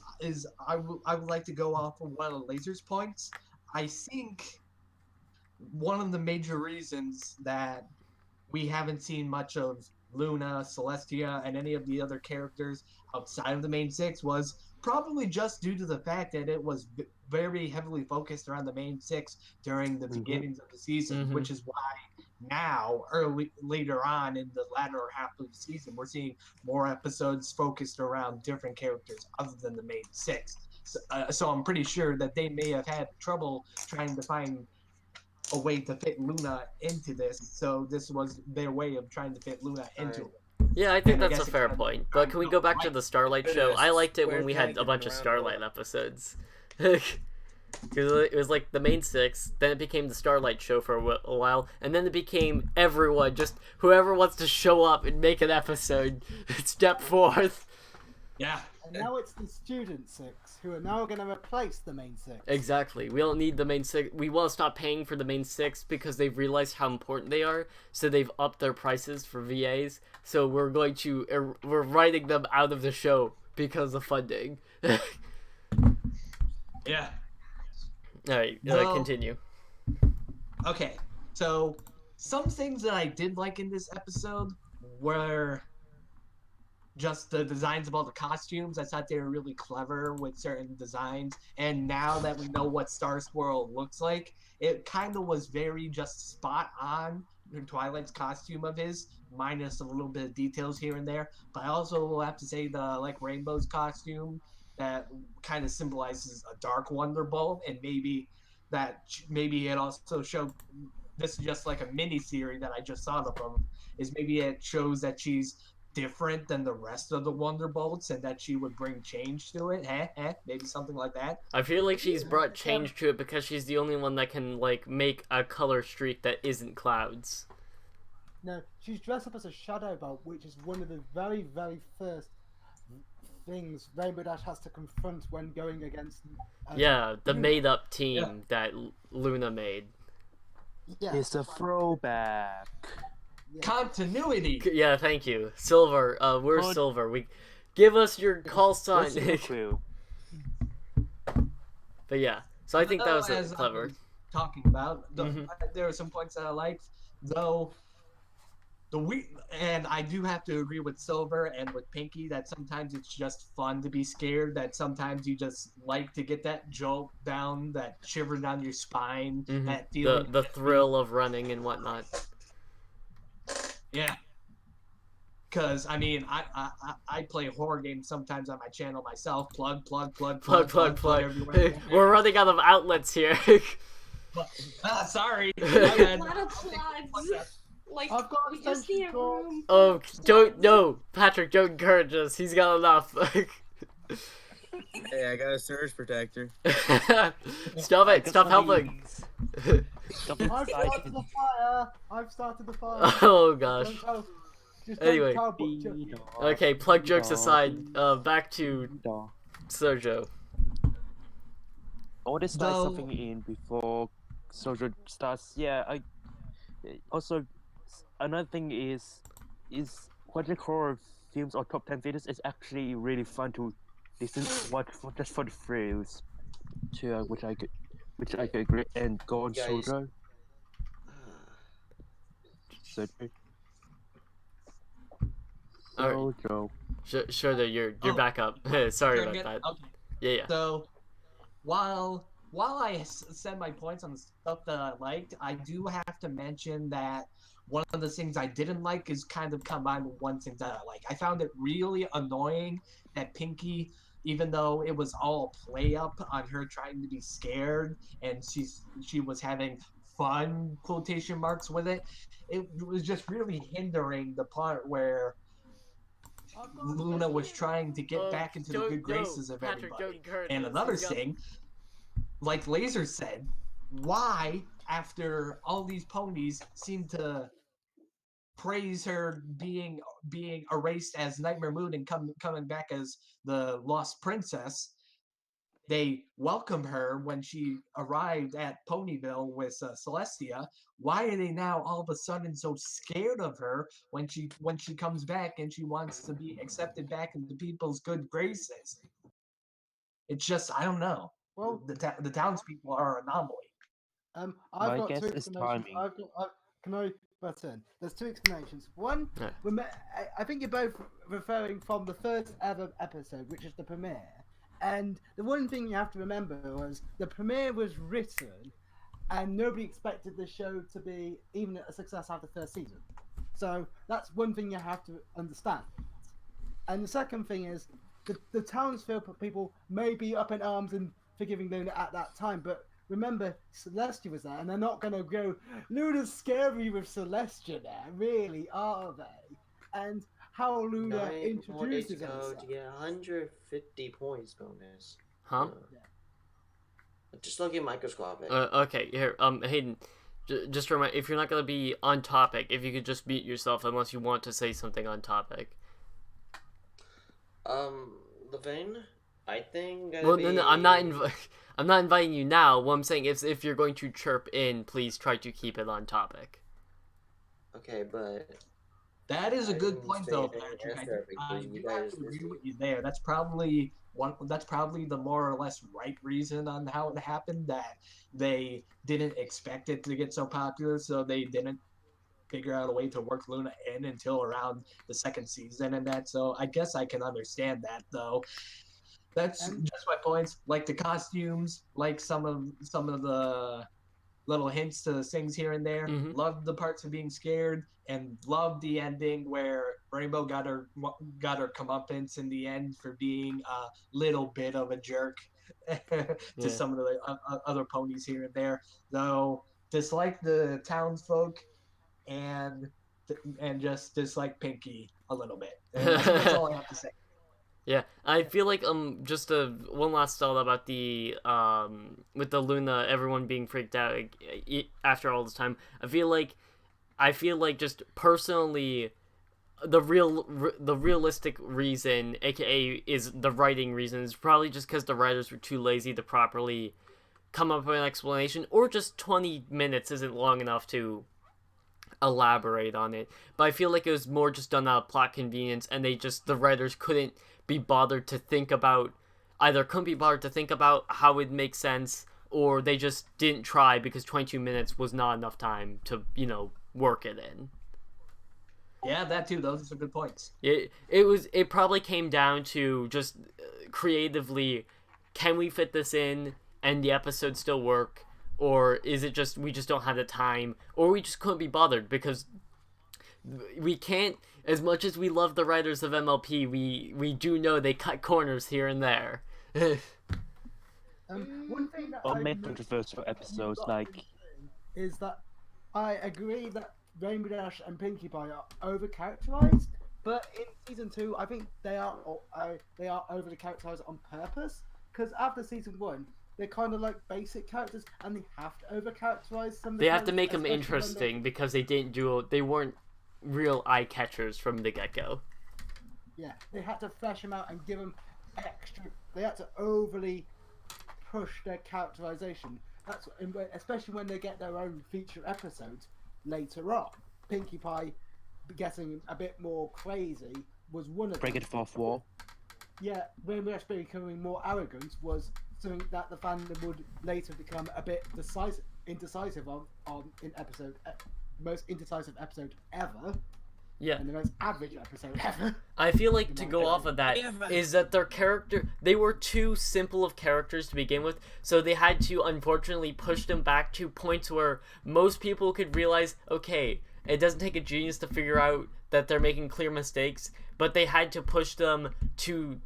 I would like to go off of one of the lasers points. I think one of the major reasons that we haven't seen much of Luna, Celestia, and any of the other characters outside of the main six was probably just due to the fact that it was very heavily focused around the main six during the beginnings of the season, which is why now, later on in the latter half of the season, we're seeing more episodes focused around different characters other than the main six. So I'm pretty sure that they may have had trouble trying to find a way to fit Luna into this. So this was their way of trying to fit Luna into it. Yeah, I think And I that's a guess fair it's kind of- point. But can we go back to the Starlight show? I liked it when we had a Square bunch of peg and Starlight round episodes. Because it was like the main six, then it became the Starlight show for a while, and then it became everyone, just whoever wants to show up and make an episode, step forth. Yeah. And now it's the student six who are now going to replace the main six. Exactly. We don't need the main six. We want to stop paying for the main six because they've realized how important they are, so they've upped their prices for VAs. So we're writing them out of the show because of funding. Yeah. Alright, Well- continue. Okay, so some things that I did like in this episode were just the designs of all the costumes. I thought they were really clever with certain designs. And now that we know what Star Swirl looks like, it kind of was very just spot on Twilight's costume of his, minus a little bit of details here and there. But I also will have to say the Rainbow's costume that kind of symbolizes a Dark Wonderbolt, and maybe it also showed. This is just like a mini series that I just thought of. Is maybe it shows that she's different than the rest of the Wonderbolts, and that she would bring change to it. Maybe something like that. I feel like she's brought change to it because she's the only one that can, make a color streak that isn't clouds. No, she's dressed up as a Shadow Bolt, which is one of the very, very first things Rainbow Dash has to confront when going against. Yeah, the Luna. made-up team that Luna made. Yeah, It's a throwback. Continuity. Yeah, thank you. Silver, we're Good. Silver. Give us your call sign. What's your clue? But yeah, so I think that was As I clever. was talking about, Mhm. there are some points that I liked, though. And I do have to agree with Silver and with Pinky that sometimes it's just fun to be scared. That sometimes you just like to get that jolt down, that shiver down your spine, Mhm. that feeling. The thrill of running and whatnot. Yeah. Because I mean, I play horror games sometimes on my channel myself. Plug. Plug. everywhere. We're running out of outlets here. Sorry. My A bad. lot of plugs. Like, I've got we just need a extension room. Oh, no, Patrick, don't encourage us. He's got enough. Hey, I got a surge protector. Stop it. Stop helping. Stop I've started the fire. I've started the fire. Oh, gosh. Just Anyway. don't tell Okay, plug jokes aside. Back to Sojo. I want to start Though- something in before Soldier starts. Yeah, also another thing is watching horror films or top 10 videos is actually really fun to listen watch just for the thrills. To which I could agree and go on Guys. Soldier. episode 2. Alright. So go. Sure that you're Oh, back up. Sorry Sure, about again? that. Okay. Yeah. So while I said my points on the stuff that I liked, I do have to mention that one of the things I didn't like is kind of combined with one thing that I like. I found it really annoying that Pinky, even though it was all a play up on her trying to be scared and she was having fun quotation marks with it, it was just really hindering the part where Luna was trying to get back into the good graces of Patrick, everybody. don't encourage And this. another He's got- thing, like Laser said, why, after all these ponies seem to praise her being erased as Nightmare Moon and coming back as the Lost Princess, they welcome her when she arrived at Ponyville with Celestia. Why are they now all of a sudden so scared of her when she comes back and she wants to be accepted back into people's good graces? It's just I don't know. Well, The townspeople are an anomaly. I've My got guess two is explanations. timing. Can I butt in? There's two explanations. One, Yeah. I think you're both referring from the first ever episode, which is the premiere. And the one thing you have to remember was the premiere was written, and nobody expected the show to be even a success after the first season. So that's one thing you have to understand. And the second thing is the townspeople people may be up in arms and forgiving Luna at that time, but remember Celestia was there, and they're not going to go, Luna's scary with Celestia there, really, are they? And how Luna 9 more days introduces to go herself. to get 150 points bonus. Huh? Just looking microscopic. Okay, here, Hayden, just remind, if you're not gonna be on topic, if you could just mute yourself unless you want to say something on topic. Levine, I think. Well, no, I'm not I'm not inviting you now. What I'm saying is, if you're going to chirp in, please try to keep it on topic. Okay, but That is a I good didn't point, say though, anything Patrick. after I because you do have guys to agree listened. with you there. That's probably the more or less right reason on how it happened. That they didn't expect it to get so popular, so they didn't figure out a way to work Luna in until around the second season and that. So I guess I can understand that, though. That's And- just my points. Like the costumes, like some of the little hints to things here and there. Mhm. Loved the parts of being scared, and loved the ending where Rainbow got her comeuppance in the end for being a little bit of a jerk to Yeah. some of the other ponies here and there. Though dislike the townsfolk and just dislike Pinky a little bit. And I think that's all I have to say. Yeah, I feel like just one last thought about the with the Luna, everyone being freaked out after all this time. I feel like just personally, the realistic reason, aka is the writing reason, is probably just because the writers were too lazy to properly come up with an explanation, or just 20 minutes isn't long enough to elaborate on it. But I feel like it was more just done out of plot convenience, and the writers couldn't be bothered to think about, either couldn't be bothered to think about how it makes sense, or they just didn't try because 22 minutes was not enough time to, work it in. Yeah, that too. Those are some good points. It probably came down to just creatively, can we fit this in and the episode still work, or is it just we just don't have the time, or we just couldn't be bothered because we can't. As much as we love the writers of MLP, we do know they cut corners here and there. One thing that Or I've make noticed controversial episodes like is that I agree that Rainbow Dash and Pinkie Pie are over-characterized, but in season 2, I think they are over-characterized on purpose. Because after season 1, they're kind of like basic characters, and they have to over-characterize some. They have to make them interesting because they weren't real eye catchers from the get-go. Yeah, they had to flesh them out and give them extra. They had to overly push their characterization. That's especially when they get their own feature episodes later on. Pinkie Pie getting a bit more crazy was one of breaking them. the fourth wall. Yeah, Rainbow Dash becoming more arrogant was something that the fandom would later become a bit indecisive on in episode most indecisive episode ever, Yeah. and the most average episode ever. I feel like In to my go off opinion. of that is that their character, they were too simple of characters to begin with, so they had to unfortunately push them back to points where most people could realize, okay, it doesn't take a genius to figure out that they're making clear mistakes, but they had to push them to,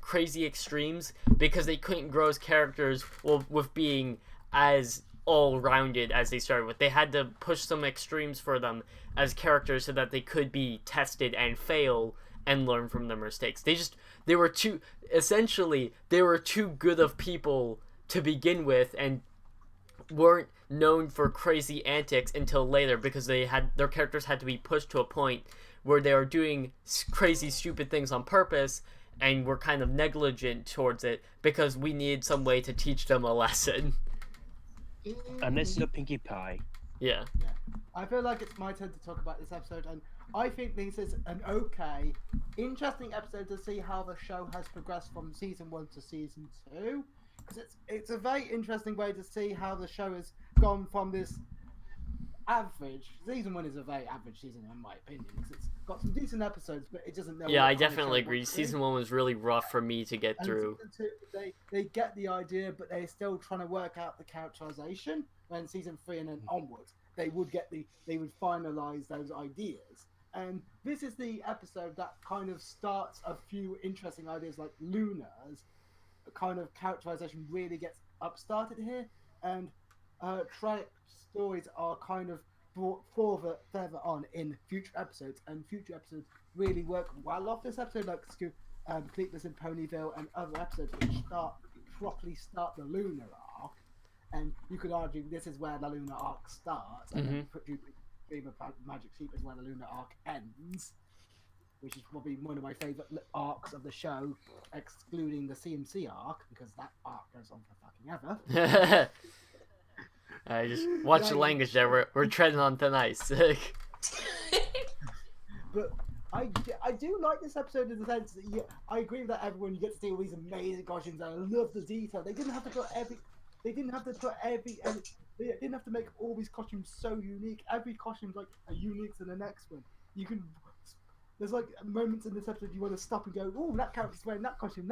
crazy extremes because they couldn't grow as characters with being as all-rounded as they started with. They had to push some extremes for them as characters so that they could be tested and fail and learn from their mistakes. They were too good of people to begin with and weren't known for crazy antics until later because their characters had to be pushed to a point where they were doing crazy stupid things on purpose and were kind of negligent towards it because we needed some way to teach them a lesson. Unless you're Pinkie Pie. Yeah. I feel like it's my turn to talk about this episode, and I think this is an okay, interesting episode to see how the show has progressed from season 1 to season 2. Because it's a very interesting way to see how the show has gone from this average. Season 1 is a very average season, in my opinion, because it's got some decent episodes, but it doesn't know. Yeah, what I kind of definitely show it agree. wants to be. Season 1 was really rough for me to get And through. season 2, they get the idea, but they're still trying to work out the characterization. When season 3 and then onwards, they would finalize those ideas. And this is the episode that kind of starts a few interesting ideas, like Luna's kind of characterization really gets upstarted here, and tragic stories are kind of brought further on in future episodes, and future episodes really work well off this episode, like Sleepless in Ponyville and other episodes which properly start the Luna arc. And you could argue this is where the Luna arc starts, and then Dream of Magic Sheep is where the Luna arc ends, which is probably one of my favourite arcs of the show, excluding the CMC arc, because that arc goes on for fucking ever. I just watch the language there. We're treading on thin ice. But I do like this episode in the sense that I agree with that everyone, you get to see all these amazing costumes, and I love the detail. They didn't have to make all these costumes so unique. Every costume's like a unique to the next one. There's like moments in this episode you want to stop and go, "Oh, that character's wearing that costume, and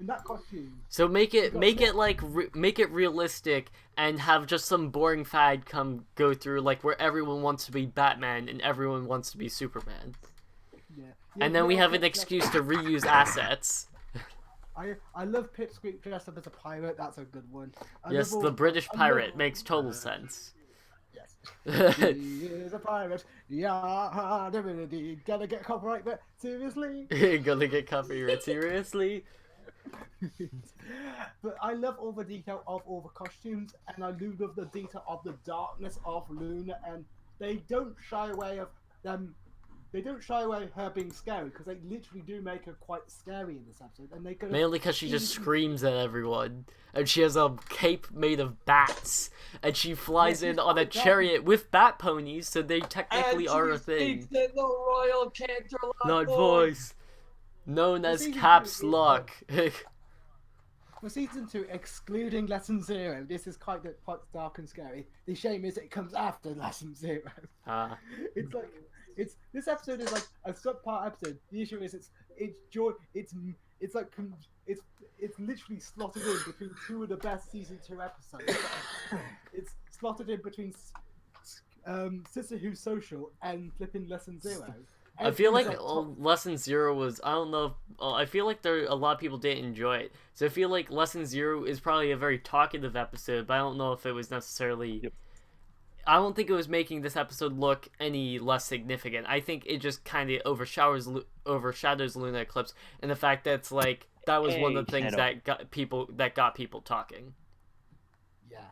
that costume." So make it realistic and have just some boring fad go through, like where everyone wants to be Batman and everyone wants to be Superman. Yeah. And then we have an excuse to reuse assets. I love Pipsqueak dressed up as a pirate. That's a good one. Yes, the British pirate makes total sense. Yes. He is a pirate. Yeah, gotta get copyright, but seriously. Gonna get copyright seriously. But I love all the detail of all the costumes, and I do love the detail of the darkness of Luna, and they don't shy away of them. They don't shy away of her being scary, because they literally do make her quite scary in this episode. And they could mainly because she just screams at everyone, and she has a cape made of bats, and she flies in on a chariot with bat ponies, so they technically are a thing. In the royal Not voice, known as caps lock. For season 2, excluding Lesson 0, this is quite dark and scary. The shame is it comes after Lesson 0. This episode is like a subpart episode. The issue is it's literally slotted in between two of the best season 2 episodes. It's slotted in between Sister Who's Social and flipping Lesson 0. I feel like Lesson 0 was, I don't know, I feel like a lot of people didn't enjoy it. So I feel like Lesson 0 is probably a very talkative episode, but I don't know if it was necessarily... Yep. I don't think it was making this episode look any less significant. I think it just kind of overshadows Luna Eclipse, and the fact that it's like, that was one of the things that got people talking. Yeah.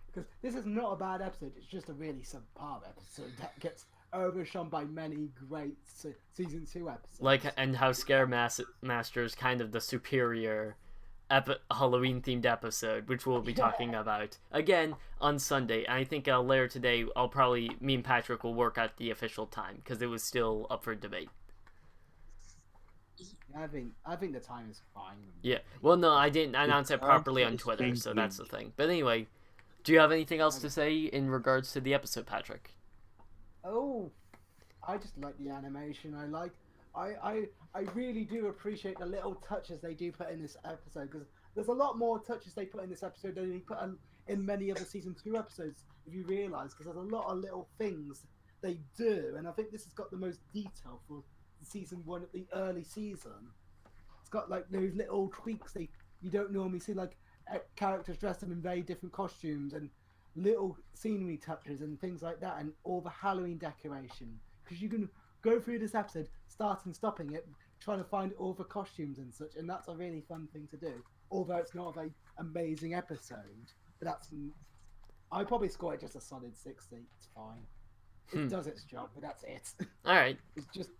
Because this is not a bad episode, it's just a really subpar episode that gets overshone by many great season 2 episodes. And how Scaremaster is kind of the superior Halloween themed episode, which we'll be talking about again on Sunday. And I think later today, me and Patrick will work out the official time because it was still up for debate. I think the time is fine. Yeah. Well, no, I didn't announce it properly on Twitter, so that's the thing. But anyway, Do you have anything else to say in regards to the episode, Patrick? Oh, I just like the animation. I really do appreciate the little touches they do put in this episode, because there's a lot more touches they put in this episode than they put in many other season 2 episodes, if you realise, because there's a lot of little things they do, and I think this has got the most detail for season 1 at the early season. It's got like those little tweaks you don't normally see, like characters dressed up in very different costumes and little scenery touches and things like that, and all the Halloween decoration, because you can go through this episode starting and stopping it trying to find all the costumes and such, and that's a really fun thing to do, although it's not a very amazing episode. But I probably score it just a solid 60. It's fine. It does its job, but that's it. All right. It's just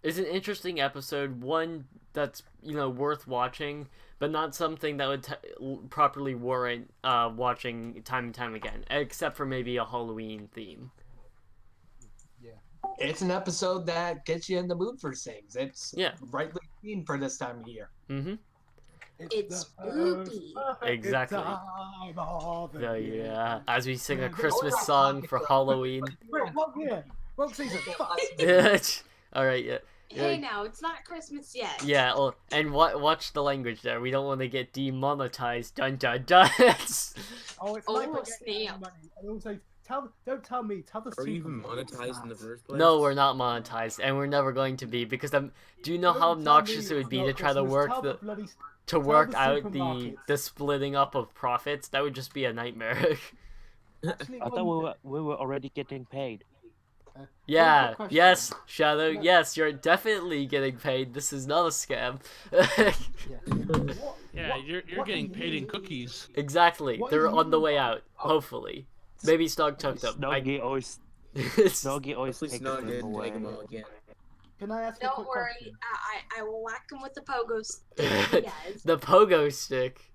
It's an interesting episode, one that's, worth watching, but not something that would properly warrant watching time and time again, except for maybe a Halloween theme. It's an episode that gets you in the mood for things. It's rightly seen for this time of year. Mm-hmm. It's spooky. Exactly. Time of the year. Yeah, as we sing a Christmas song for Halloween. Wait, what year? What season? Fuck. All right, yeah. Hey, now it's not Christmas yet. Yeah, well, and watch the language there. We don't want to get demonetized. Dun dun dun. Oh, it's Oh, like we're snap. getting money. And also, don't tell me. Tell the Are you even super fans monetized in the that. first place? No, we're not monetized, and we're never going to be, because do you know how Don't tell obnoxious me it would be it's to not try to Christmas. work Tell the bloody- to tell work the out supermarkets. the splitting up of profits? That would just be a nightmare. Actually, I thought we were already getting paid. Yeah, quick question. yes, Shadow, No. yes, you're definitely getting paid. This is not a scam. Yeah, you're what getting do paid in you- cookies. Exactly. What They're do on the you- way out, hopefully. Maybe Snug took them. Snuggy always Please takes not them get away. take them all again. Can I ask a Don't quick worry, question? I will whack him with the pogo stick, guys. The pogo stick.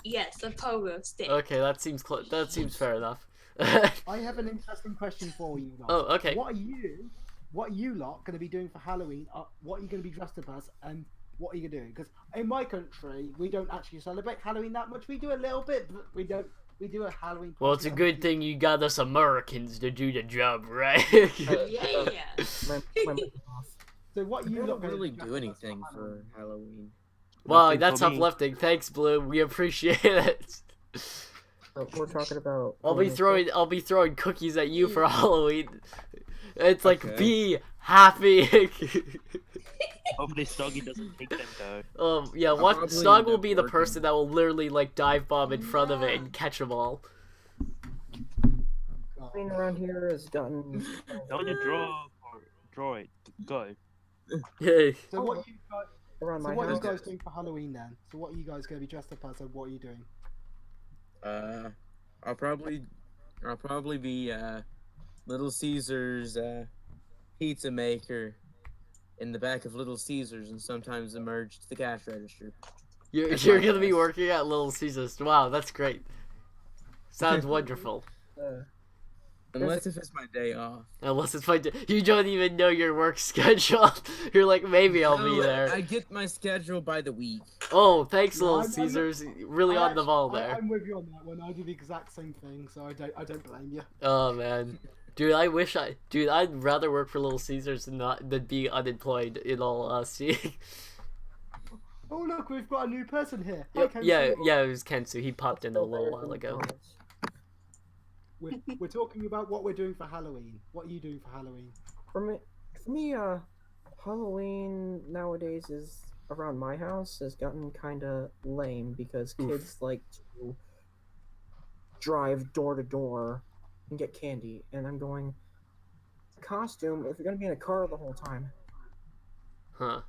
Yes, the pogo stick. Okay, that seems fair enough. I have an interesting question for you guys. Oh, okay. What are you lot going to be doing for Halloween? What are you going to be dressed up as, and what are you doing? Because in my country, we don't actually celebrate Halloween that much. We do a little bit, but we don't. We do a Halloween. Well, it's a party good every thing you got us Americans to do the job, right? Yeah. So what are you I lot don't going really to do anything for Halloween. Wow, Nothing that's for me. uplifting. Thanks, Blue. We appreciate it. We're talking about. I'll be throwing cookies at you for Halloween. It's like, Okay. be happy. Hopefully Snuggy doesn't take them though. Yeah, I'll what probably Snug end will up be the working. person that will literally like dive bomb in front of it and catch them all. Halloween around here has gotten. Don't you draw it. Go. So what you guys? Around So my what are you house. guys doing for Halloween then? So what are you guys going to be dressed up as, and what are you doing? I'll probably be Little Caesar's pizza maker in the back of Little Caesar's, and sometimes emerge to the cash register. That's You're my gonna be guess. working at Little Caesars. Wow, that's great. Sounds wonderful. Unless if it's my day off. Unless it's you don't even know your work schedule. You're like, maybe I'll be No, there. I get my schedule by the week. Oh, thanks, No, Little I'm- Caesars. Really on the ball there. I'm with you on that one. I do the exact same thing, so I don't blame you. Oh man, dude, I'd rather work for Little Caesars than be unemployed. In all honesty. Oh look, we've got a new person here. Hi, yeah, Kensu. yeah, it was Kensu. He popped in a little while ago. We're talking about what we're doing for Halloween. What are you doing for Halloween? For me, Halloween nowadays is around my house has gotten kind of lame because Oof. kids like to drive door to door and get candy, and I'm going costume if you're gonna be in a car the whole time. Huh.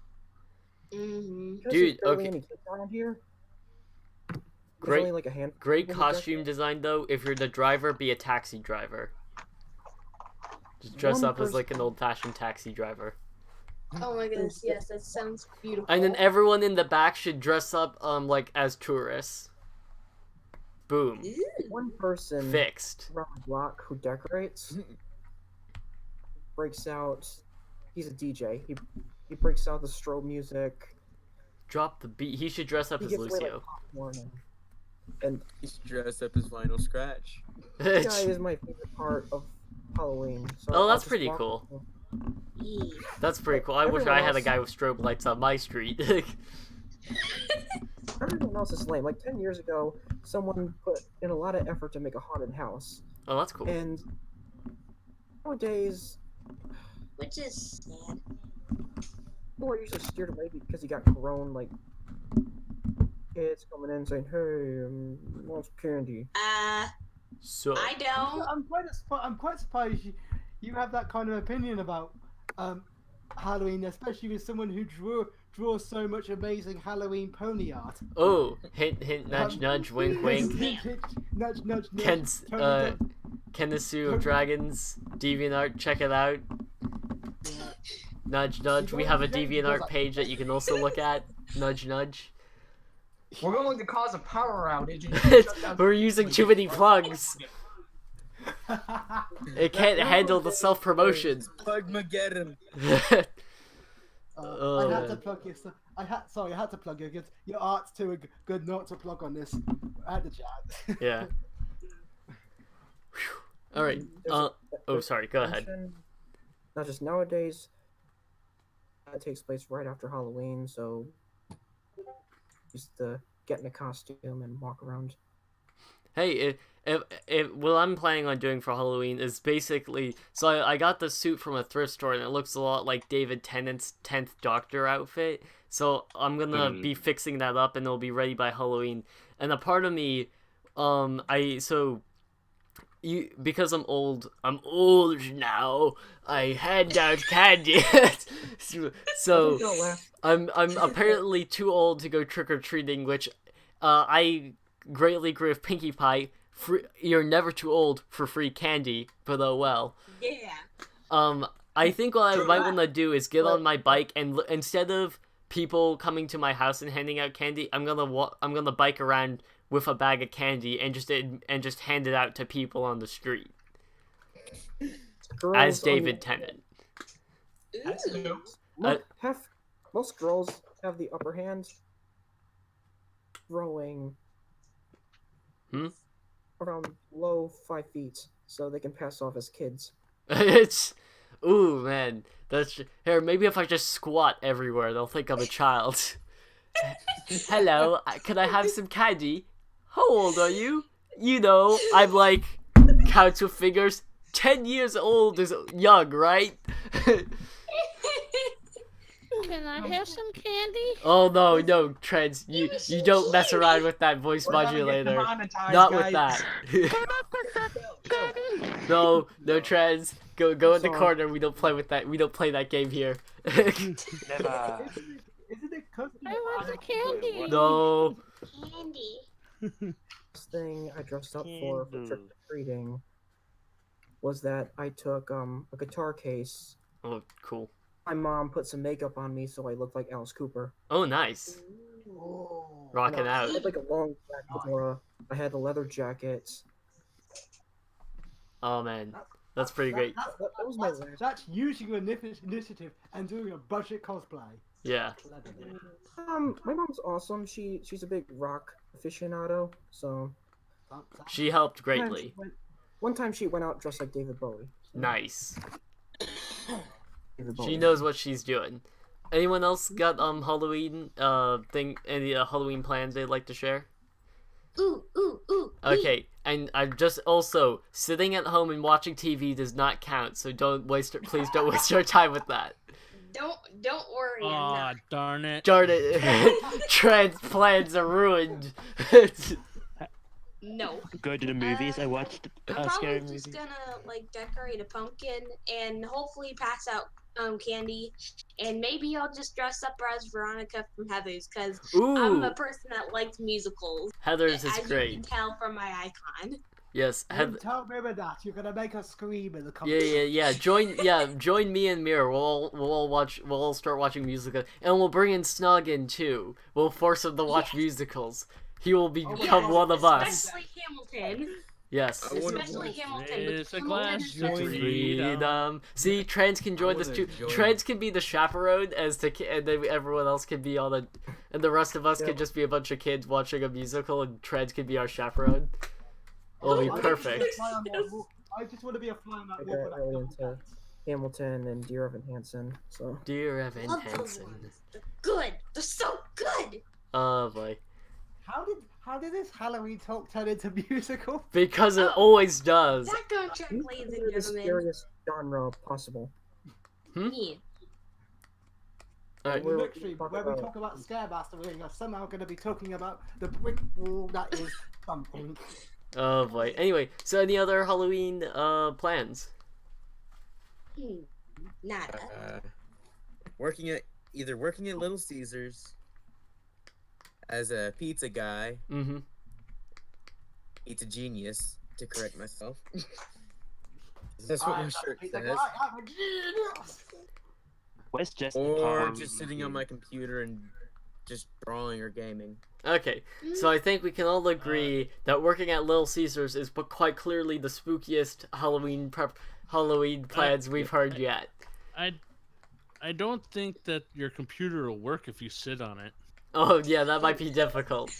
Mm-hmm. Because Dude, there's barely okay. any kids around here. There's Great- only like a handful of Great people who dress costume up. design though. If you're the driver, be a taxi driver. Just dress One up as like an person- old-fashioned taxi driver. Oh my goodness, yes, that sounds beautiful. And then everyone in the back should dress up like as tourists. Boom. One person Fixed. around the block who decorates breaks out. He's a DJ. He breaks out the strobe music. Drop the beat. He should dress up He as gives away Lucio. like popcorn and And He's dressed up as Vinyl Scratch. this guy is my favorite part of Halloween. So Oh, I'll that's just pretty walk cool. around. Yeah. That's pretty cool. I wish Everyone I had a else- guy with strobe lights on my street. Everyone else is lame. Like 10 years ago, someone put in a lot of effort to make a haunted house. Oh, that's cool. And nowadays, Which is sad. people are usually steered away because you got grown, like, kids coming in saying, hey, what's candy? So I don't. I'm quite surprised you have that kind of opinion about Halloween, especially with someone who draws so much amazing Halloween pony art. oh, hint, hint, nudge, nudge, wink, wink. Nudge, nudge, nudge. Ken's Kenisu of Dragons DeviantArt. Check it out. Nudge, nudge. We have a DeviantArt page that you can also look at. Nudge, nudge. We're going to cause a power outage. And shut down- We're using too many plugs. It can't handle the self-promotion. Plugmageddon. Oh, I had to man. plug your. I had to plug your art's too good not to plug on this. I had to chat. Yeah. All right. Oh, sorry. Go ahead. Not just nowadays. That takes place right after Halloween, so just get in a costume and walk around. Hey, what I'm planning on doing for Halloween is basically, so I got the suit from a thrift store and it looks a lot like David Tennant's 10th Doctor outfit. So I'm gonna be fixing that up and it'll be ready by Halloween. And a part of me, because I'm old now. I hand out candy. so I'm apparently too old to go trick or treating, which I greatly agree with Pinkie Pie. You're never too old for free candy, but oh well. Yeah. I think what I might want to do is get on my bike and instead of people coming to my house and handing out candy, I'm gonna bike around with a bag of candy and just hand it out to people on the street. As David Tennant. That's new. Most girls have the upper hand, throwing around low 5 feet, so they can pass off as kids. Ooh man, here. Maybe if I just squat everywhere, they'll think I'm a child. Hello, can I have some candy? How old are you? You know, I'm like, count with fingers. 10 years old is young, right? Can I have some candy? Oh no, Trends, you don't mess around with that voice modulator. Not with that. No, Trends. Go in the corner. We don't play with that. We don't play that game here. Never. Isn't it I want the candy. No. Candy. First thing I dressed up for trick or treating was that I took a guitar case. Oh, cool. My mom put some makeup on me so I looked like Alice Cooper. Oh, nice. Rocking I out. had like a long black fedora. I had a leather jacket. Oh man, that's pretty great. That was my last. That's using your initiative and doing a budget cosplay. Yeah. My mom's awesome. She's a big rock aficionado, so She helped greatly. one time she went out dressed like David Bowie. Nice. David She Bowie. knows what she's doing. Anyone else got Halloween any Halloween plans they'd like to share? Ooh. Okay, and I'm just also sitting at home and watching TV does not count, so please don't waste your time with that. Don't worry. I'm Aw, not. darn it. Darn it, Trent's plans are ruined. No. Go to the movies. I watched I'm a probably scary just movie. gonna like decorate a pumpkin and hopefully pass out candy, and maybe I'll just dress up as Veronica from Heathers because I'm a Ooh, person that likes musicals. Heathers is as you can great. tell from my icon. Yes, Don't tell me about that. You're gonna make us scream in the Yeah. comments. Join me and Mira. We'll all start watching musicals, and we'll bring in Snug in too. We'll force him to watch musicals. He will become one of us. Especially Hamilton. Yes. I would've Especially watched Hamilton. It's a With glass Hamilton of and freedom. See, trans can join this too. would've joined. Trans can be the chaperone, and then everyone else can be all the, and the rest of us Yeah. can just be a bunch of kids watching a musical, and trans can be our chaperone. It'll be I perfect. just want to be a fly on that I wall got with that really double into dance. Hamilton and Dear Evan Hansen. So Dear Evan love those Hansen. ones. They're good. They're so good. Oh boy. How did this Halloween talk turn into musical? Because it always does. Background check, you ladies consider and the gentlemen. scariest genre possible. Me. Alright. In the next stream, where we talk about Scaremastering, are somehow going to be talking about the brick wall that is something. Oh boy. Anyway, so any other Halloween plans? Nada. Working at Little Caesars as a pizza guy, Mm-hmm. pizza genius, to correct myself. That's what my shirt says. I'm a genius! Where's just Or just sitting on my computer and just drawing or gaming. Okay, so I think we can all agree that working at Little Caesars is quite clearly the spookiest Halloween plans we've heard yet. I don't think that your computer will work if you sit on it. Oh yeah, that might be difficult.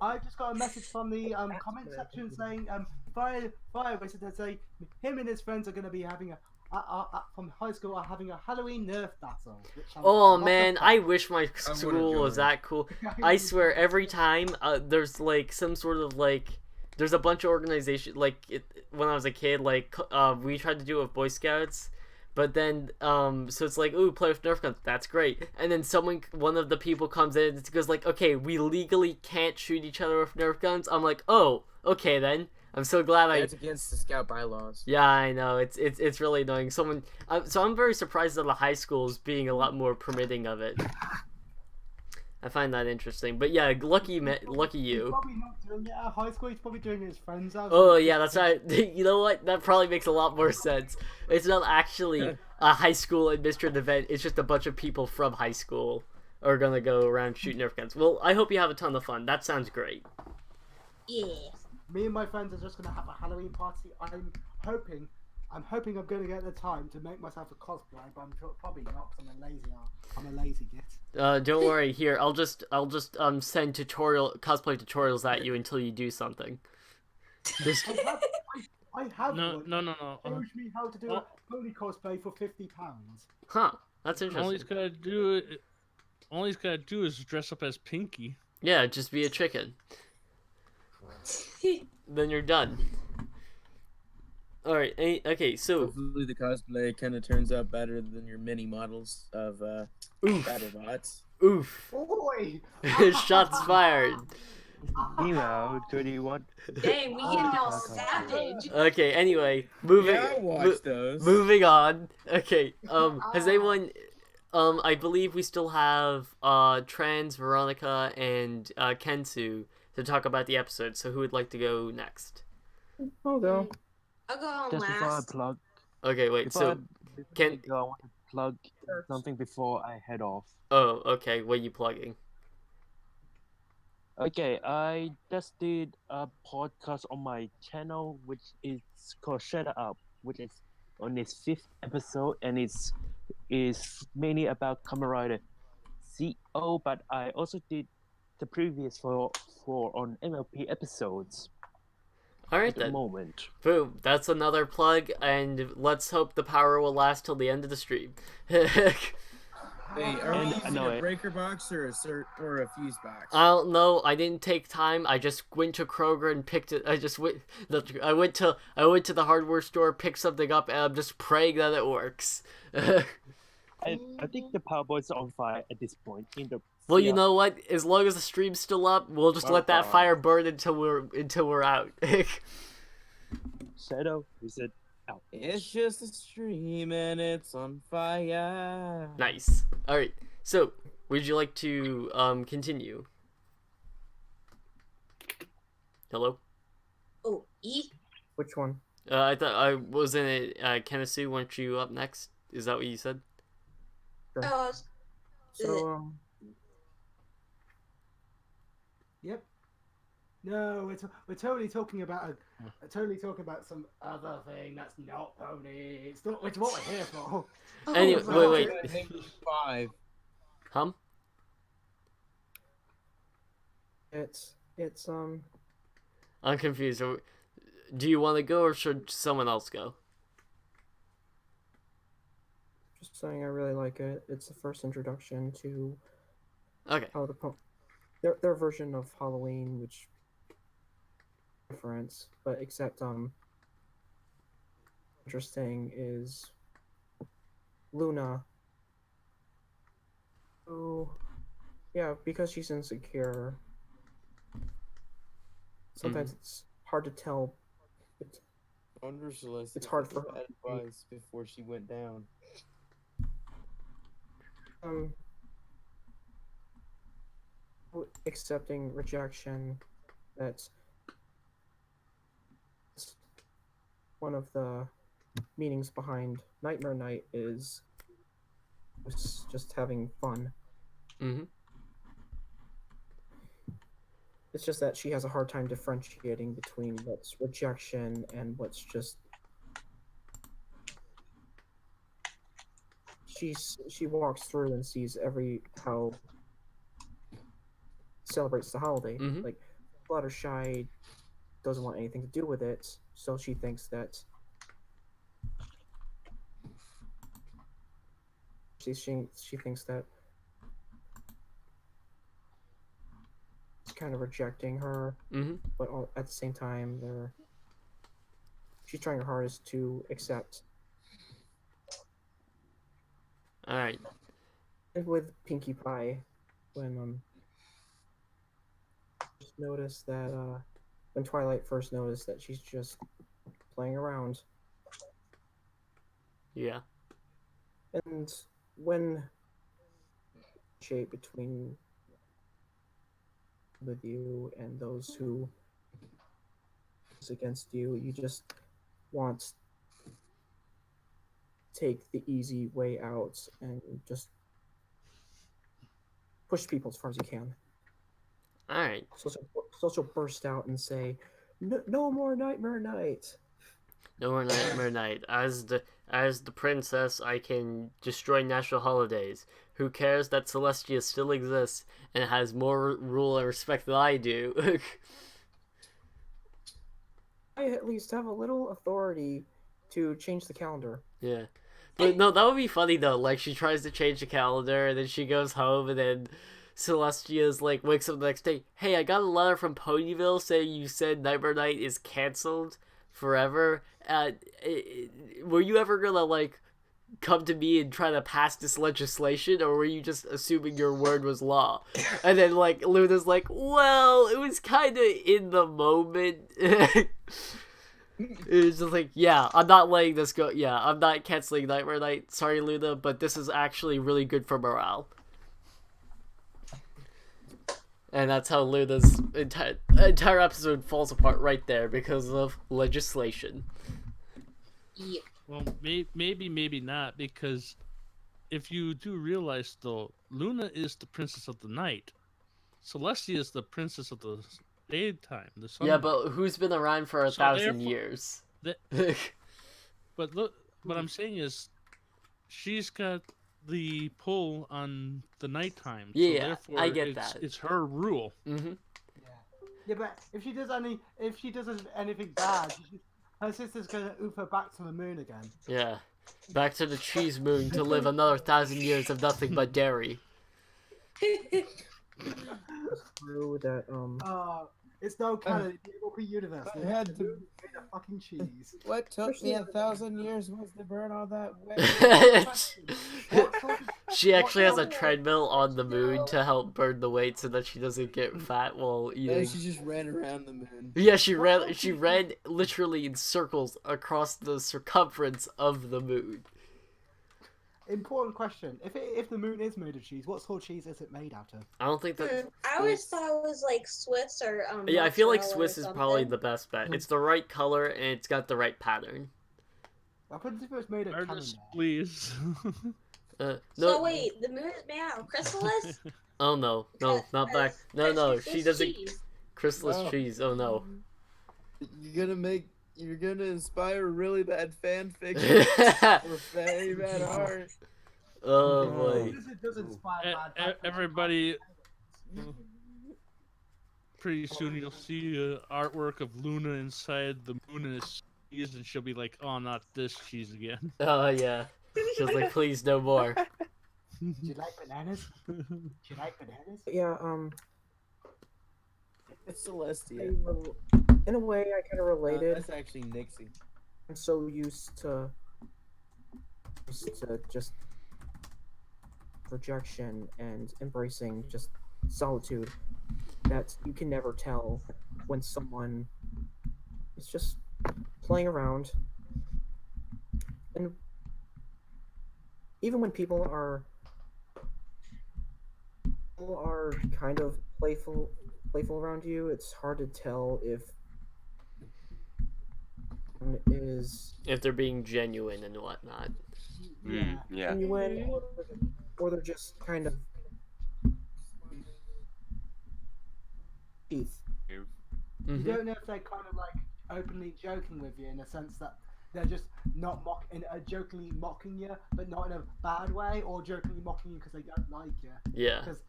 I just got a message from the comment section saying Fire Wizard say him and his friends are going to be having from high school are having a Halloween Nerf battle. Which sounds Oh like a lot man, of I fun. wish my school was that cool. I swear, every time there's like some sort of like, there's a bunch of organizations like when I was a kid, like we tried to do it with Boy Scouts. But then, so it's like, ooh, play with Nerf guns. That's great. And then one of the people comes in and goes like, okay, we legally can't shoot each other with Nerf guns. I'm like, oh, okay then. I'm so glad That's against the Scout bylaws. Yeah, I know. It's really annoying. So I'm very surprised that the high school is being a lot more permitting of it. I find that interesting. But yeah, lucky you. He's probably not doing it at high school. He's probably doing it at his friend's house. Oh yeah, that's right. You know what? That probably makes a lot more sense. It's not actually a high school administered event. It's just a bunch of people from high school are gonna go around shooting Nerf guns. Well, I hope you have a ton of fun. That sounds great. Yeah. Me and my friends are just gonna have a Halloween party. I'm hoping I'm gonna get the time to make myself a cosplay, but I'm probably not because I'm a lazy git. Don't worry. Here, I'll just send cosplay tutorials at you until you do something. Just... I have No. Shows me how to do a pony cosplay for £50. Huh? That's interesting. All he's gotta do is dress up as Pinky. Yeah, just be a chicken. Then you're done. Alright, okay, so... Hopefully the cosplay kind of turns out better than your mini models of BattleBots. Oof. Boy! Shots fired. Emo 21. Dang, we getting all savage. Okay, anyway, moving on. Okay, has anyone... I believe we still have Trans, Veronica, and Kensu to talk about the episode, so who would like to go next? I'll go. I'll go on Just before I last. plug. Okay, wait, Before so... I go, I want to plug something before I head off. Oh, okay, what are you plugging? Okay, I just did a podcast on my channel, which is called Shut Up, which is on its 5th episode, and it's mainly about Kamen Rider CO, but I also did the previous four on MLP episodes. Alright at the then. moment. Boom, that's another plug, and let's hope the power will last till the end of the stream. Hey, are we using a breaker box or a fuse box? I don't know. I didn't take time. I just went to Kroger and picked it. I went to the hardware store, picked something up, and I'm just praying that it works. I think the power board's on fire at this point. Well, you know what? As long as the stream's still up, we'll just let that fire burn until we're out. Shadow, we said out. It's just a stream and it's on fire. Nice. All right. So, would you like to continue? Hello. Oh, E. Which one? I thought I was in it. Kenesu, weren't you up next? Is that what you said? Oh. So Yep. No, we're totally talking about some other thing that's not pony. It's what we're here for. Anyway, Oh, wait. Name me 5. It's I'm confused. Do you want to go or should someone else go? just saying I really like it. It's the first introduction to Okay. how their version of Halloween, which difference, but except interesting is Luna, who, yeah, because she's insecure. Sometimes it's hard to tell. Wonder Celeste. It's hard for her. Advice before she went down. Accepting rejection. That's one of the meanings behind Nightmare Night is just having fun. Mm-hmm. It's just that she has a hard time differentiating between what's rejection and what's just. She walks through and sees how celebrates the holiday. Mm-hmm. Like Fluttershy doesn't want anything to do with it, so she thinks that she thinks that it's kind of rejecting her, but at the same time, she's trying her hardest to accept. All right. And with Pinkie Pie, when just noticed that when Twilight first noticed that she's just playing around. Yeah. And when shape between with you and those who is against you, you just want to take the easy way out and just push people as far as you can. All right. So she'll burst out and say, "No more Nightmare Night." No more Nightmare Night. As the princess, I can destroy national holidays. Who cares that Celestia still exists and has more rule and respect than I do? I at least have a little authority to change the calendar. Yeah. But no, that would be funny though. Like she tries to change the calendar and then she goes home and then Celestia's like wakes up the next day. Hey, I got a letter from Ponyville saying you said Nightmare Night is canceled forever. Were you ever gonna like come to me and try to pass this legislation, or were you just assuming your word was law? And then like Luna's like, well, it was kind of in the moment. It's just like, yeah, I'm not letting this go. Yeah, I'm not canceling Nightmare Night. Sorry, Luna, but this is actually really good for morale. And that's how Luna's entire episode falls apart right there because of legislation. Yeah. Well, maybe not, because if you do realize, though, Luna is the princess of the night. Celestia is the princess of the daytime, the sunlight. Yeah, but who's been around for 1,000 years? But look, what I'm saying is, she's got the pull on the nighttime. Yeah, so therefore I get that. It's her rule. Mm-hmm. Yeah, but if she does anything bad, her sister's gonna oof her back to the moon again. Yeah, back to the cheese moon to live another 1,000 years of nothing but dairy. It's true that it's no canon. It will be universe. I had to made a fucking cheese. What took me 1,000 years was to burn all that weight. She actually has a treadmill on the moon to help burn the weight so that she doesn't get fat while eating. She just ran around the moon. Yeah, she ran literally in circles across the circumference of the moon. Important question: If the moon is made of cheese, what sort of cheese is it made out of? I don't think that. I always thought it was like Swiss or Yeah, I feel like mozzarella Swiss or is probably something. the best bet. It's the right color and it's got the right pattern. I couldn't if it was made of Artist, camembert. please. No. So wait, the moon is made out of chrysalis? Oh no, not back. No, That's no, just she doesn't. cheese. Chrysalis No. cheese. Oh no. You're gonna inspire really bad fan fiction or very bad art. Oh boy. It does inspire bad Everybody, pretty soon you'll see artwork of Luna inside the moon in a cheese, and she'll be like, "Oh, not this cheese again." Oh yeah. She was like, please no more. Do you like bananas? Do you like bananas? Yeah, It's Celestia. in a way, I kind of related. That's actually Nixie. I'm so used to just rejection and embracing just solitude that you can never tell when someone is just playing around. And even when people are kind of playful around you, it's hard to tell if one is If they're being genuine and whatnot. Yeah. Yeah. genuine or they're just kind of teeth. You Mhm. don't know if they're kind of like openly joking with you in a sense that they're just not jokingly mocking you, but not in a bad way, or jokingly mocking you because they don't like you. Yeah. 'Cause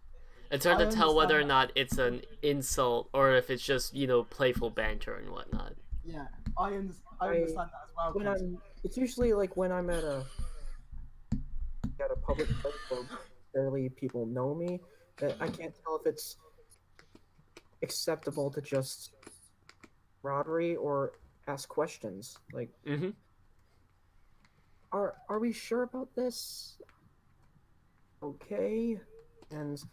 It's hard to I tell whether or understand not it's an insult or if it's just, playful banter and whatnot. yeah, I understand that as well. When 'Cause it's usually like when I'm at a public place where barely people know me, that I can't tell if it's acceptable to just camaraderie or ask questions. Like, Mhm. are we sure about this? Okay, and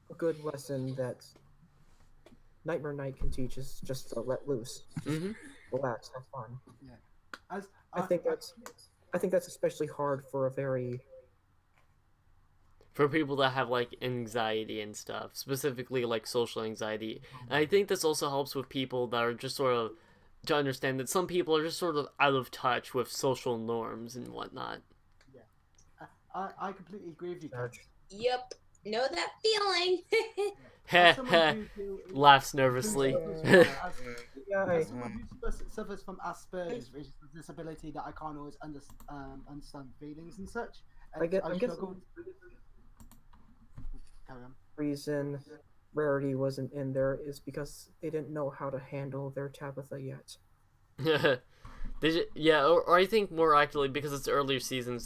a good lesson that Nightmare Night can teach is just to let loose, Mhm. relax, have fun. yeah, as I think that's especially hard for a very For people that have like anxiety and stuff, specifically like social anxiety. And I think this also helps with people that are just sort of to understand that some people are just sort of out of touch with social norms and whatnot. I completely agree with you. Kat. Yep. Know that feeling. As someone who Laughs nervously. as someone who suffers from Asperger's, which is a disability that I can't always understand feelings and such. I guess struggle. Carry on. reason Rarity wasn't in there is because they didn't know how to handle their Tabitha yet. Or I think more accurately, because it's earlier seasons,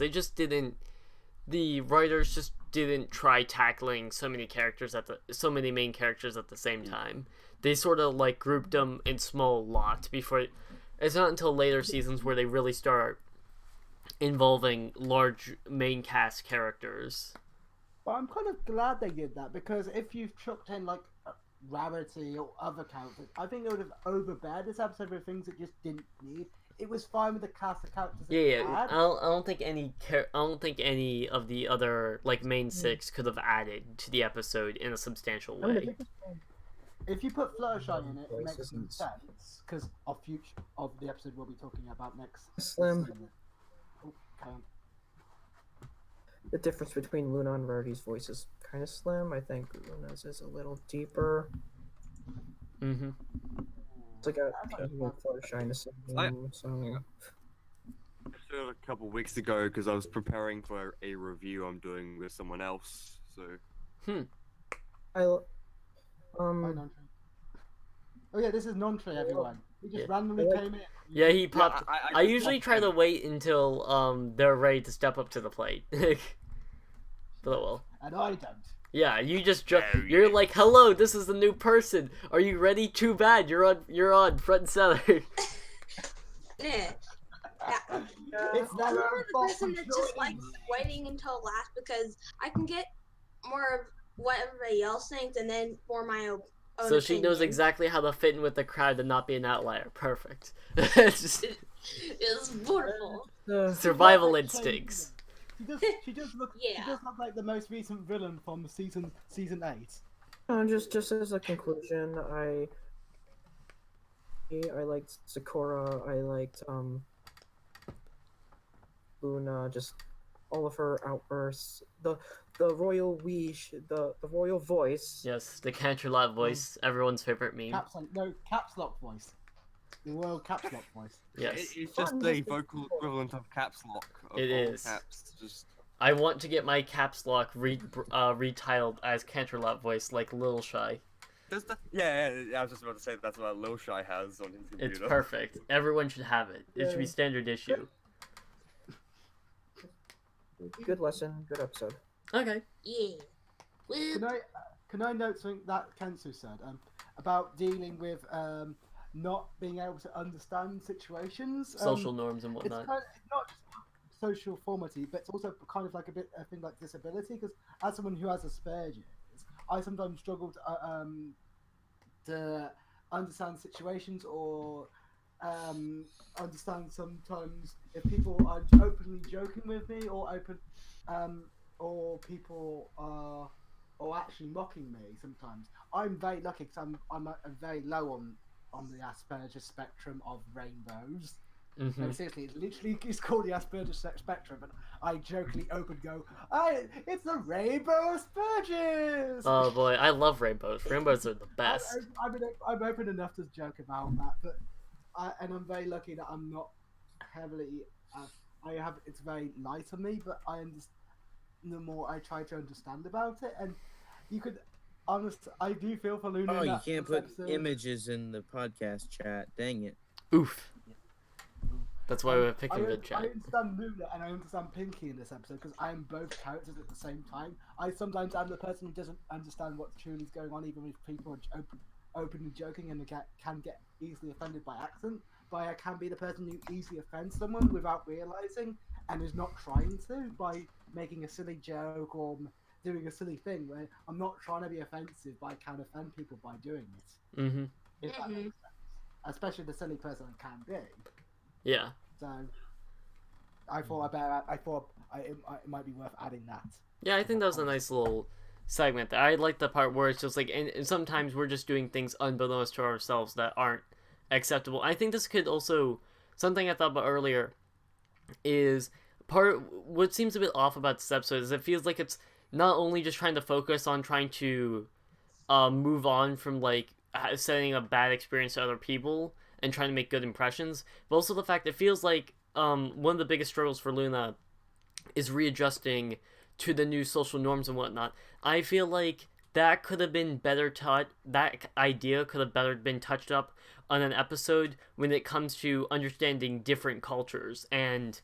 the writers just didn't try tackling so many main characters at the same time. They sort of like grouped them in small lots before. It's not until later seasons where they really start involving large main cast characters. But I'm kind of glad they did that, because if you've chucked in like Rarity or other characters, I think it would have overbeared this episode with things it just didn't need. It was fine with the cast of characters. I don't think any of the other like main six could have added to the episode in a substantial way. If you put Fluttershy in it, it makes sense, because of the episode we'll be talking about next. Slim. Oh, carry on. The difference between Luna and Rarity's voice is kind of slim. I think Luna's is a little deeper. Mm-hmm. It's like a Fluttershy in the same room, so... A couple weeks ago, because I was preparing for a review I'm doing with someone else, so... Oh yeah, this is non-tree, everyone. He just randomly came in. Yeah, he popped. Yeah, I usually try to wait until they're ready to step up to the plate. But well. And I don't. Yeah, you just you're like, hello, this is the new person. Are you ready? Too bad, you're on front and center. Yeah. It's I'm more the person that just likes waiting until last, because I can get more of what everybody else thinks and then form my own So she knows opinion. exactly how to fit in with the crowd and not be an outlier. Perfect. It's beautiful. Survival instincts. She does look like the most recent villain from season 8. Just as a conclusion, I liked Sakura. I liked Luna. Just all of her outbursts, the royal wish, the royal voice. Yes, the Canterlot voice, everyone's favorite meme. Caps lock voice. The royal caps lock voice. Yes. It's just the vocal equivalent of caps lock. Of It all is. Caps, just. I want to get my caps lock retitled as Canterlot voice, like Lil Shy. Yeah, I was just about to say that's what Lil Shy has on his computer. It's perfect. Everyone should have it. It should be standard issue. Good lesson, good episode. Okay. Yeah. Can I note something that Kensu said about dealing with not being able to understand situations, social norms and whatnot. It's not just social formality, but it's also kind of like a thing like disability. Because as someone who has Asperger's, I sometimes struggle to understand situations or understand sometimes if people are openly joking with me or people are actually mocking me. Sometimes I'm very lucky because I'm very low on the Asperger's spectrum of rainbows. No, seriously, it's called the Asperger's spectrum, but I jokingly go, it's the rainbow Asperger's! Oh boy, I love rainbows. Rainbows are the best. I'm open enough to joke about that, but I'm very lucky that I'm not heavily. It's very light on me, but the more I try to understand about it, and you could. Honestly, I do feel for Luna. Oh, you can't put images in the podcast chat. Dang it. Oof. That's why we're picking the chat. I understand Luna and I understand Pinky in this episode because I am both characters at the same time. I sometimes am the person who doesn't understand what truly is going on, even if people are openly joking and can get easily offended by accent. But I can be the person who easily offends someone without realizing and is not trying to by making a silly joke or doing a silly thing where I'm not trying to be offensive, but I can offend people by doing it. Mm-hmm. If that makes sense. Especially the silly person I can be. Yeah. So I thought it might be worth adding that. Yeah, I think that was a nice little segment. I like the part where it's just like, and sometimes we're just doing things unbeknownst to ourselves that aren't acceptable. I think this could also, something I thought about earlier, is what seems a bit off about this episode is it feels like it's not only just trying to focus on trying to move on from like setting a bad experience to other people and trying to make good impressions, but also the fact it feels like one of the biggest struggles for Luna is readjusting to the new social norms and whatnot. I feel like that could have been better that idea could have better been touched up on an episode when it comes to understanding different cultures. And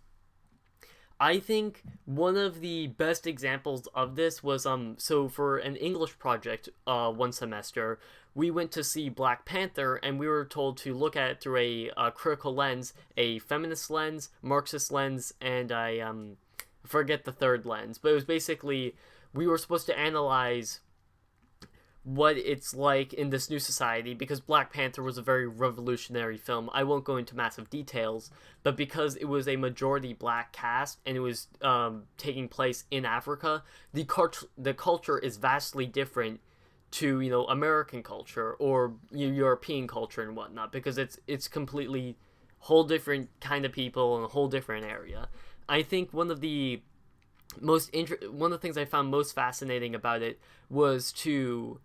I think one of the best examples of this was so for an English project one semester, we went to see Black Panther and we were told to look at it through a critical lens, a feminist lens, Marxist lens, and I forget the third lens, but it was basically we were supposed to analyze what it's like in this new society because Black Panther was a very revolutionary film. I won't go into massive details, but because it was a majority black cast and it was taking place in Africa, the culture is vastly different to American culture or European culture and whatnot because it's completely whole different kind of people in a whole different area. I think one of the things I found most fascinating about it was to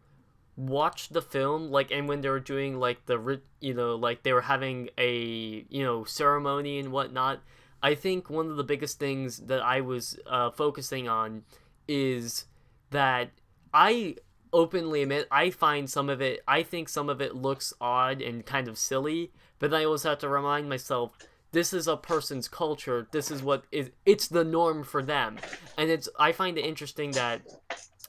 watch the film and when they were doing they were having a ceremony and whatnot. I think one of the biggest things that I was focusing on is that I openly admit I think some of it looks odd and kind of silly, but I always have to remind myself this is a person's culture. This is it's the norm for them. And I find it interesting that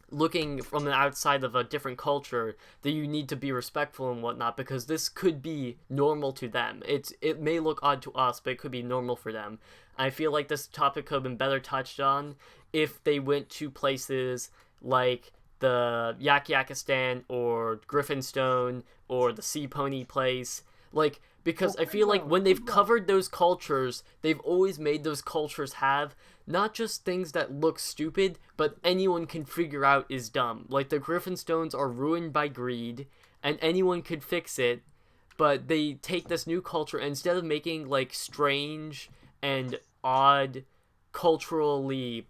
looking from the outside of a different culture that you need to be respectful and whatnot because this could be normal to them. It may look odd to us, but it could be normal for them. I feel like this topic could have been better touched on if they went to places like the Yakistan or Griffinstone or the Sea Pony place, because I feel like when they've covered those cultures, they've always made those cultures have not just things that look stupid, but anyone can figure out is dumb. Like the Griffinstones are ruined by greed, and anyone could fix it, but they take this new culture, and instead of making strange and odd culturally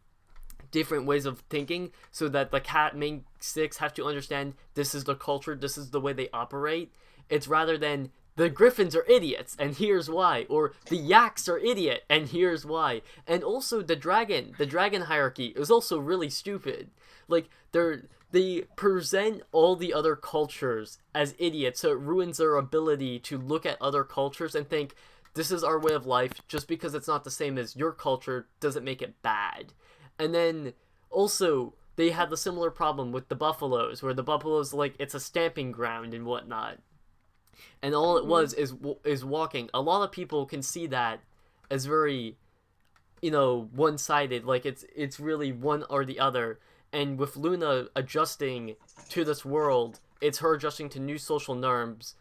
different ways of thinking, so that the main six have to understand this is the culture, this is the way they operate. It's rather than the griffins are idiots and here's why, or the yaks are idiot and here's why. And also the dragon hierarchy is also really stupid. Like they present all the other cultures as idiots, so it ruins their ability to look at other cultures and think this is our way of life. Just because it's not the same as your culture doesn't make it bad. And then also they had the similar problem with the buffaloes, where the buffaloes, like, it's a stamping ground and whatnot, and all it was is walking. A lot of people can see that as very, one-sided, like it's really one or the other. And with Luna adjusting to this world, it's her adjusting to new social norms,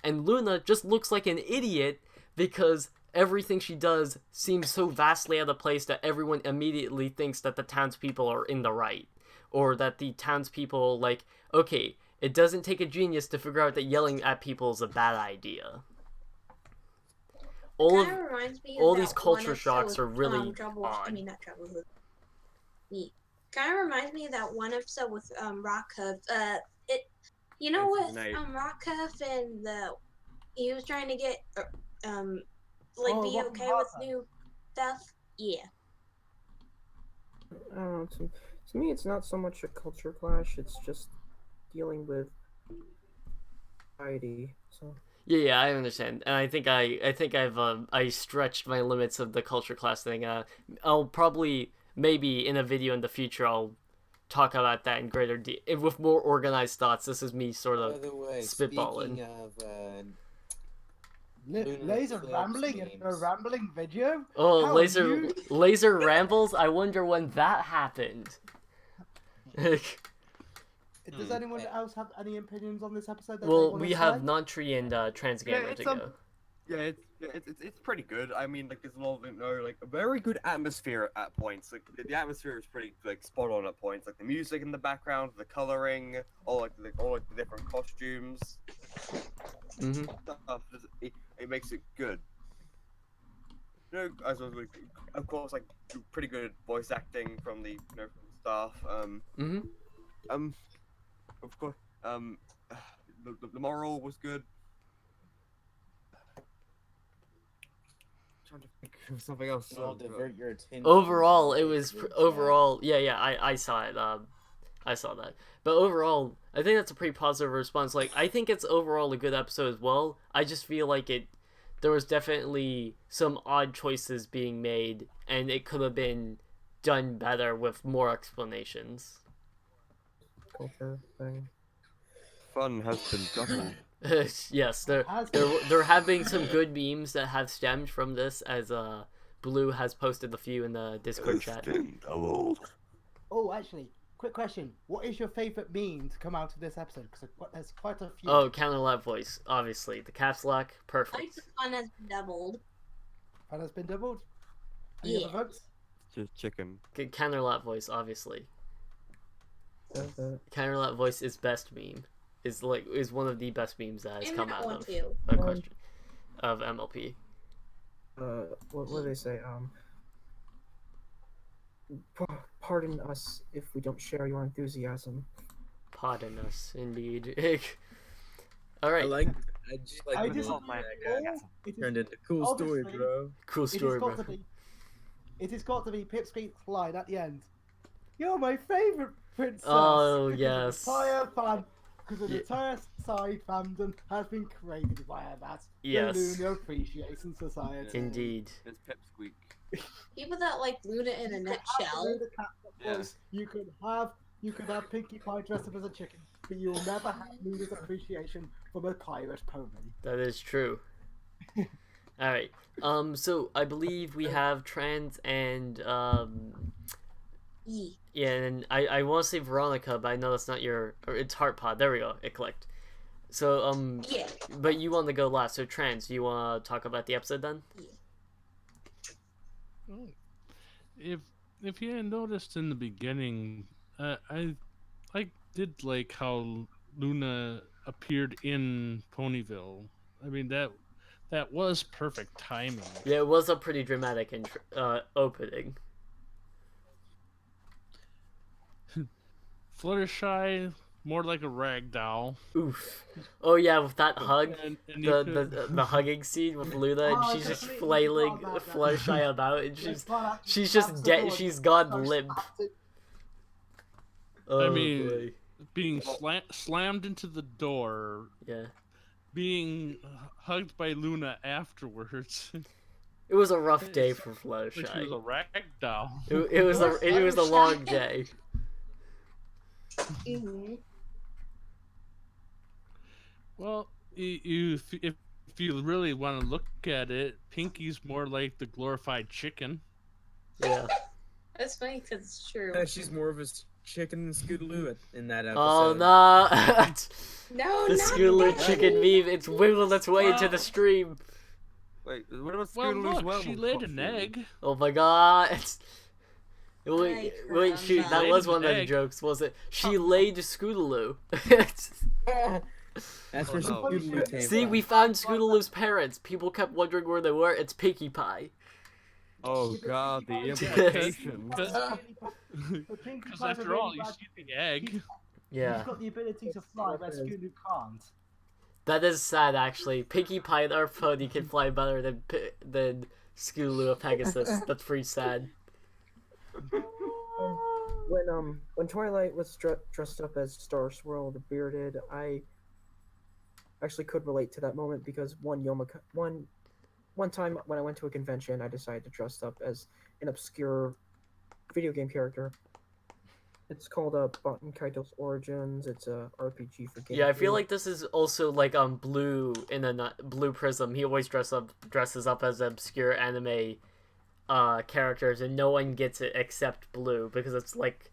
and Luna just looks like an idiot because everything she does seems so vastly out of place that everyone immediately thinks that the townspeople are in the right, or that the townspeople, like, okay, it doesn't take a genius to figure out that yelling at people is a bad idea. All these culture shocks are really odd. Kind of reminds me of that one episode with Rockhuff. With Rockhuff and he was trying to get be okay with new stuff. Yeah. I don't know. To me, it's not so much a culture clash. It's just dealing with society. So. Yeah, I understand, and I think I've I stretched my limits of the culture class thing. I'll probably, maybe in a video in the future, I'll talk about that in greater with more organized thoughts. This is me sort of spitballing. Speaking of Laser rambling in a rambling video. Oh, laser rambles. I wonder when that happened. Does anyone else have any opinions on this episode? Well, we have non-tree and Transgamer to go. It's pretty good. I mean, like, there's a lot of, like, a very good atmosphere at points. Like, the atmosphere is pretty, like, spot on at points. Like, the music in the background, the coloring, all the different costumes. Stuff. It makes it good. As well as, like, of course, like, pretty good voice acting from the from the staff. Of course, the moral was good. Trying to think of something else. I'll divert your attention. Overall, it was I saw it. I saw that. But overall, I think that's a pretty positive response. Like, I think it's overall a good episode as well. I just feel like there was definitely some odd choices being made, and it could have been done better with more explanations. Culture thing. Fun has been doubled. Yes, there have been some good memes that have stemmed from this, as Blue has posted a few in the Discord chat. Oh, actually, quick question: what is your favorite meme to come out of this episode? Because there's quite a few. Oh, Counter Lab voice, obviously. The caps lock, perfect. I think the fun has been doubled. Fun has been doubled. Any other votes? Just chicken. Counter Lab voice, obviously. Counter Lab voice is best meme. Is one of the best memes that has come out of a question of MLP. What do they say? Pardon us if we don't share your enthusiasm. Pardon us, indeed. All right. I just turned into cool story, bro. Cool story, bro. It has got to be Pip Speak's line at the end. You're my favorite princess. Oh yes. Because the entire side fandom has been created via that. Yes. The Luna Appreciation Society. Indeed. It's Pipsqueak. People that like Luna in a nutshell. You could have Pinkie Pie dressed up as a chicken, but you'll never have Luna's appreciation from a pirate pony. That is true. All right. So I believe we have Trans and Yeah, and I want to say Veronica, but I know that's not your. Or it's HeartPod. There we go. It clicked. So Yeah. But you want to go last. So Trans, do you want to talk about the episode then? If you had noticed in the beginning, I did like how Luna appeared in Ponyville. I mean, that That was perfect timing. Yeah, it was a pretty dramatic opening. Fluttershy, more like a rag doll. Oof. Oh yeah, with that hug, And the hugging scene with Luna, and Oh, I she's just completely flailing forgot about that. Fluttershy about, and When she's Fun actually she's slams just the door dead. and She's gone starts limp. slapping. Oh I mean, boy. being slammed into the door. Yeah. Being hugged by Luna afterwards. It was a rough day for Fluttershy. She was a rag doll. It was a long day. Well, if you really want to look at it, Pinky's more like the glorified chicken. Yeah. That's funny because it's true. She's more of a chicken than Scootaloo in that episode. Oh no! No, the not Scootaloo that. chicken meme. It's wiggled its way into the stream. Wait, what about Well, Scootaloo's look, she laid an egg. Oh my god! Wait, shoot, that was one of the jokes, was it? She laid Scootaloo. That's where Scootaloo came See, from. we found Scootaloo's parents. People kept wondering where they were. It's Pinkie Pie. Oh god, the implications. Because after all, you see the egg. Yeah. He's got the ability to fly where Scootaloo can't. That is sad, actually. Pinkie Pie and our pony can fly better than Scootaloo of Pegasus. That's pretty sad. When Twilight was dressed up as Star Swirl the Bearded, I actually could relate to that moment because one time when I went to a convention, I decided to dress up as an obscure video game character. It's called Baten Kaitos Origins. It's a RPG for games. Yeah, I feel like this is also like Blue in a Blue Prism. He always dresses up as obscure anime characters, and no one gets it except Blue because it's like.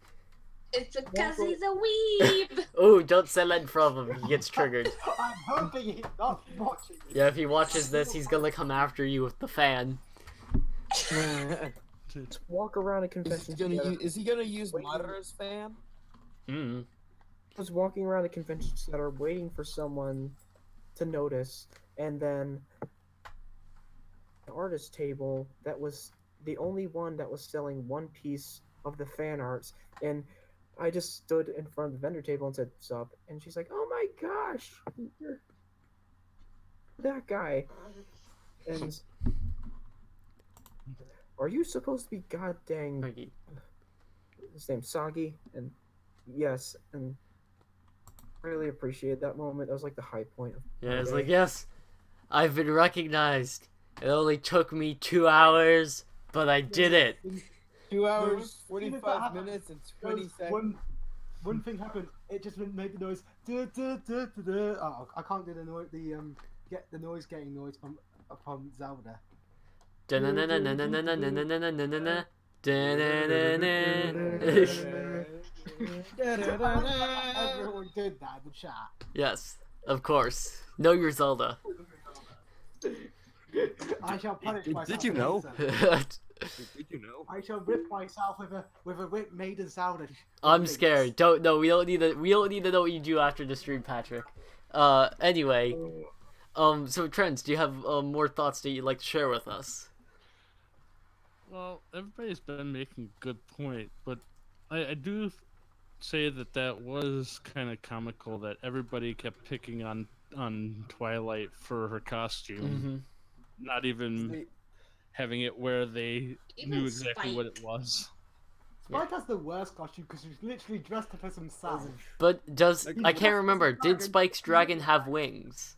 It's because he's a weeb. Oh, don't say that in front of him. He gets triggered. I'm hoping he's not watching. Yeah, if he watches this, he's gonna come after you with the fan. Walk around a convention. Is he gonna use Madara's fan? Hmm. I was walking around a convention center waiting for someone to notice, and then the artist table that was the only one that was selling one piece of the fan arts, and I just stood in front of the vendor table and said, "Sup?" And she's like, "Oh my gosh, you're that guy." And are you supposed to be goddamn his name's Sagi? And yes, and really appreciated that moment. That was like the high point of Yeah, my it's day. like, yes, I've been recognized. It only took me 2 hours, but I did it. 2 hours, 45 minutes, and 20 seconds. One thing happened. It just made the noise. Duh, duh, duh, duh, duh. Oh, I can't do the noise. Get the getting noise from Zelda. Everyone did that in the chat. Yes, of course. Know your Zelda. I shall punish myself. Did you know? Did you know? I shall rip myself with a whip made in Zelda. I'm scared. We don't need to know what you do after the stream, Patrick. Anyway, so Trent, do you have more thoughts that you'd like to share with us? Well, everybody's been making a good point, but I do say that was kind of comical that everybody kept picking on Twilight for her costume, not even having it where they knew exactly what it was. Spike has the worst costume because she's literally dressed up as himself. But I can't remember. Did Spike's dragon have wings?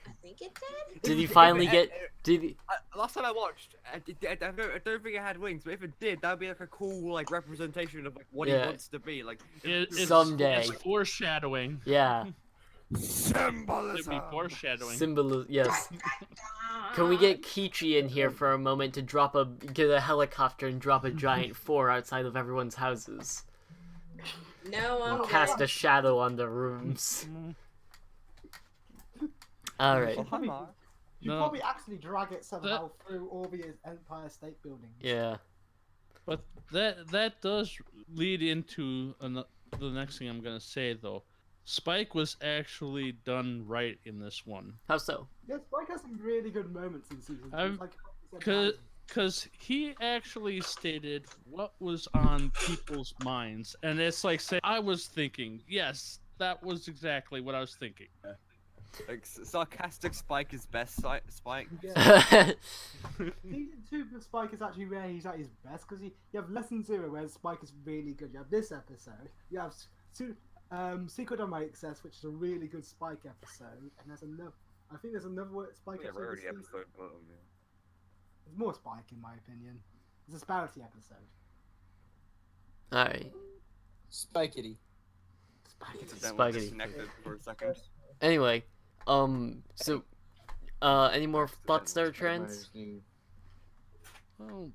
I think it did. Did he finally get? Did he? Last time I watched, I don't think it had wings, but if it did, that'd be like a cool like representation of like what he wants to be. Like someday. It's foreshadowing. Yeah. Symbolism. It'd be foreshadowing. Symbolism. Yes. Can we get Kichi in here for a moment to get a helicopter and drop a giant 4 outside of everyone's houses? No, I'm and cast a shadow on the rooms. All right. You probably actually drag it somehow through all the Empire State Building. Yeah. But that does lead into the next thing I'm gonna say though. Spike was actually done right in this one. How so? Yeah, Spike has some really good moments in season 2. I'm- Like you said, Because he actually stated what was on people's minds. And it's like saying, I was thinking, yes, that was exactly what I was thinking. Like sarcastic Spike is best Spike. Yeah. Season 2 for Spike is actually where he's at his best, because you have Lesson 0 where Spike is really good. You have this episode. You have Secret of My Excess, which is a really good Spike episode. And there's another. I think there's another Spike Yeah, episode. rarity episode. There's more Spike, in my opinion. It's a Disparity episode. Alright. Spikety. Spikety. Disconnected for a second. Anyway, so, any more thoughts there, Trans? Well,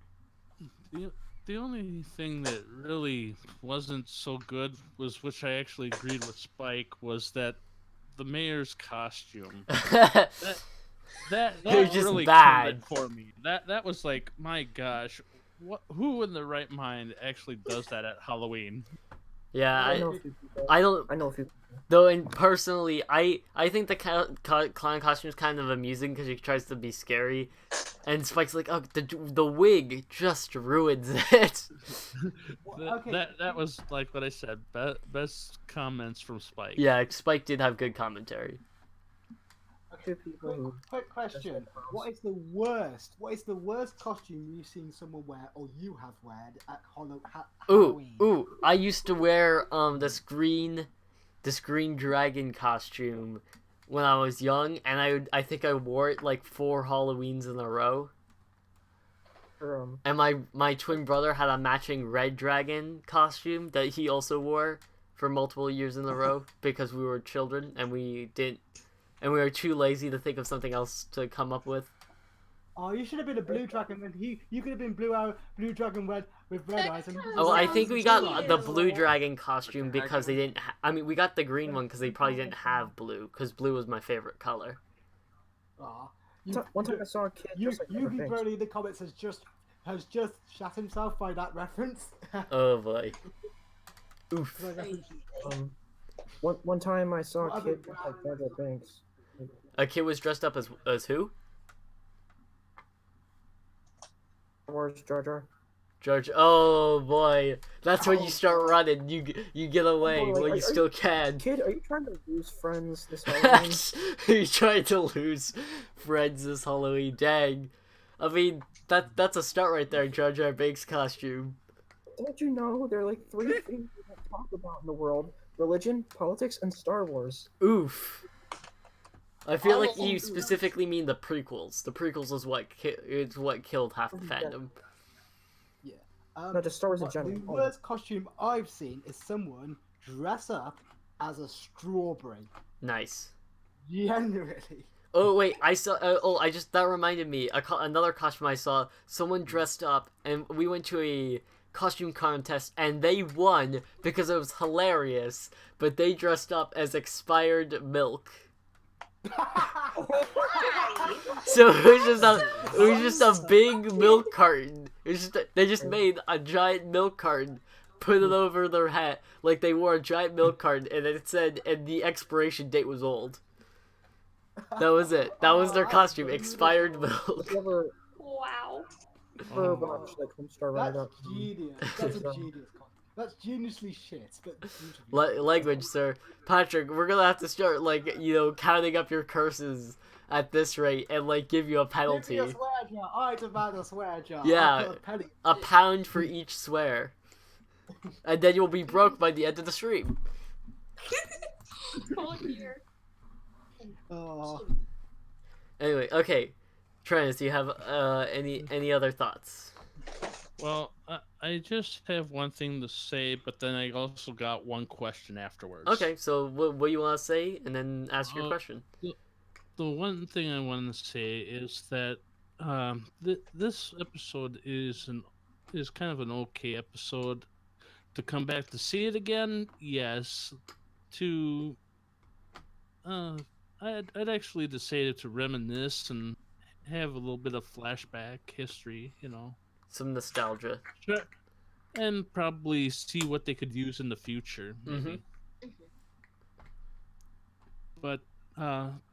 the only thing that really wasn't so good was, which I actually agreed with Spike, was that the mayor's costume. that It was just really bad killed it for me. That was like, my gosh, who in the right mind actually does that at Halloween? Yeah, I know a few people. I don't. I know a few. Though, and personally, I think the clown costume is kind of amusing because he tries to be scary, and Spike's like, "Oh, the wig just ruins it." That was like what I said. Best comments from Spike. Yeah, Spike did have good commentary. Okay, quick question: What is the worst? What is the worst costume you've seen someone wear, or you have worn at Halloween? Ooh! I used to wear this green dragon costume when I was young, and I think I wore it like 4 Halloweens in a row. And my twin brother had a matching red dragon costume that he also wore for multiple years in a row because we were children and we were too lazy to think of something else to come up with. Oh, you should have been a blue dragon, and you could have been blue dragon with red eyes. And Oh, I think we got the blue dragon costume because they didn't. I mean, we got the green one because they probably didn't have blue, because blue was my favorite color. One time I saw a kid. Yugi Broly in the comments has just shot himself by that reference. Oh boy. Oof. One time I saw a kid like Jar Jar Binks. A kid was dressed up as who? Where's Jar Jar? George. Oh boy, that's when you start running. You get away while you still can. Kid, are you trying to lose friends this Halloween? You trying to lose friends this Halloween? Dang. I mean, that's a start right there. Jar Jar Binks costume. Don't you know there are like 3 things we don't talk about in the world: religion, politics, and Star Wars. Oof. I feel like you specifically mean the prequels. The prequels is what killed half the fandom. Yeah. No, just Star Wars in general. The worst costume I've seen is someone dress up as a strawberry. Nice. Generally. Oh wait, I saw. That reminded me. Another costume I saw. Someone dressed up, and we went to a costume contest, and they won because it was hilarious. But they dressed up as expired milk. So it was just a big milk carton. They just made a giant milk carton, put it over their hat like they wore a giant milk carton, and it said, and the expiration date was old. That was it. That was their costume. Expired milk. Wow. That's genius. That's a genius. That's geniusly shit, but language, sir. Patrick, we're gonna have to start, counting up your curses at this rate and, give you a penalty. Give me a swear jar. I demand a swear jar. Yeah, a pound for each swear. And then you'll be broke by the end of the stream. Oh dear. Oh. Anyway, okay. Trans, do you have any other thoughts? Well, I just have one thing to say, but then I also got one question afterwards. Okay, so what do you want to say, and then ask your question. The one thing I want to say is that this episode is kind of an okay episode. To come back to see it again, yes. I'd actually decided to reminisce and have a little bit of flashback history, Some nostalgia. Sure. And probably see what they could use in the future, maybe. But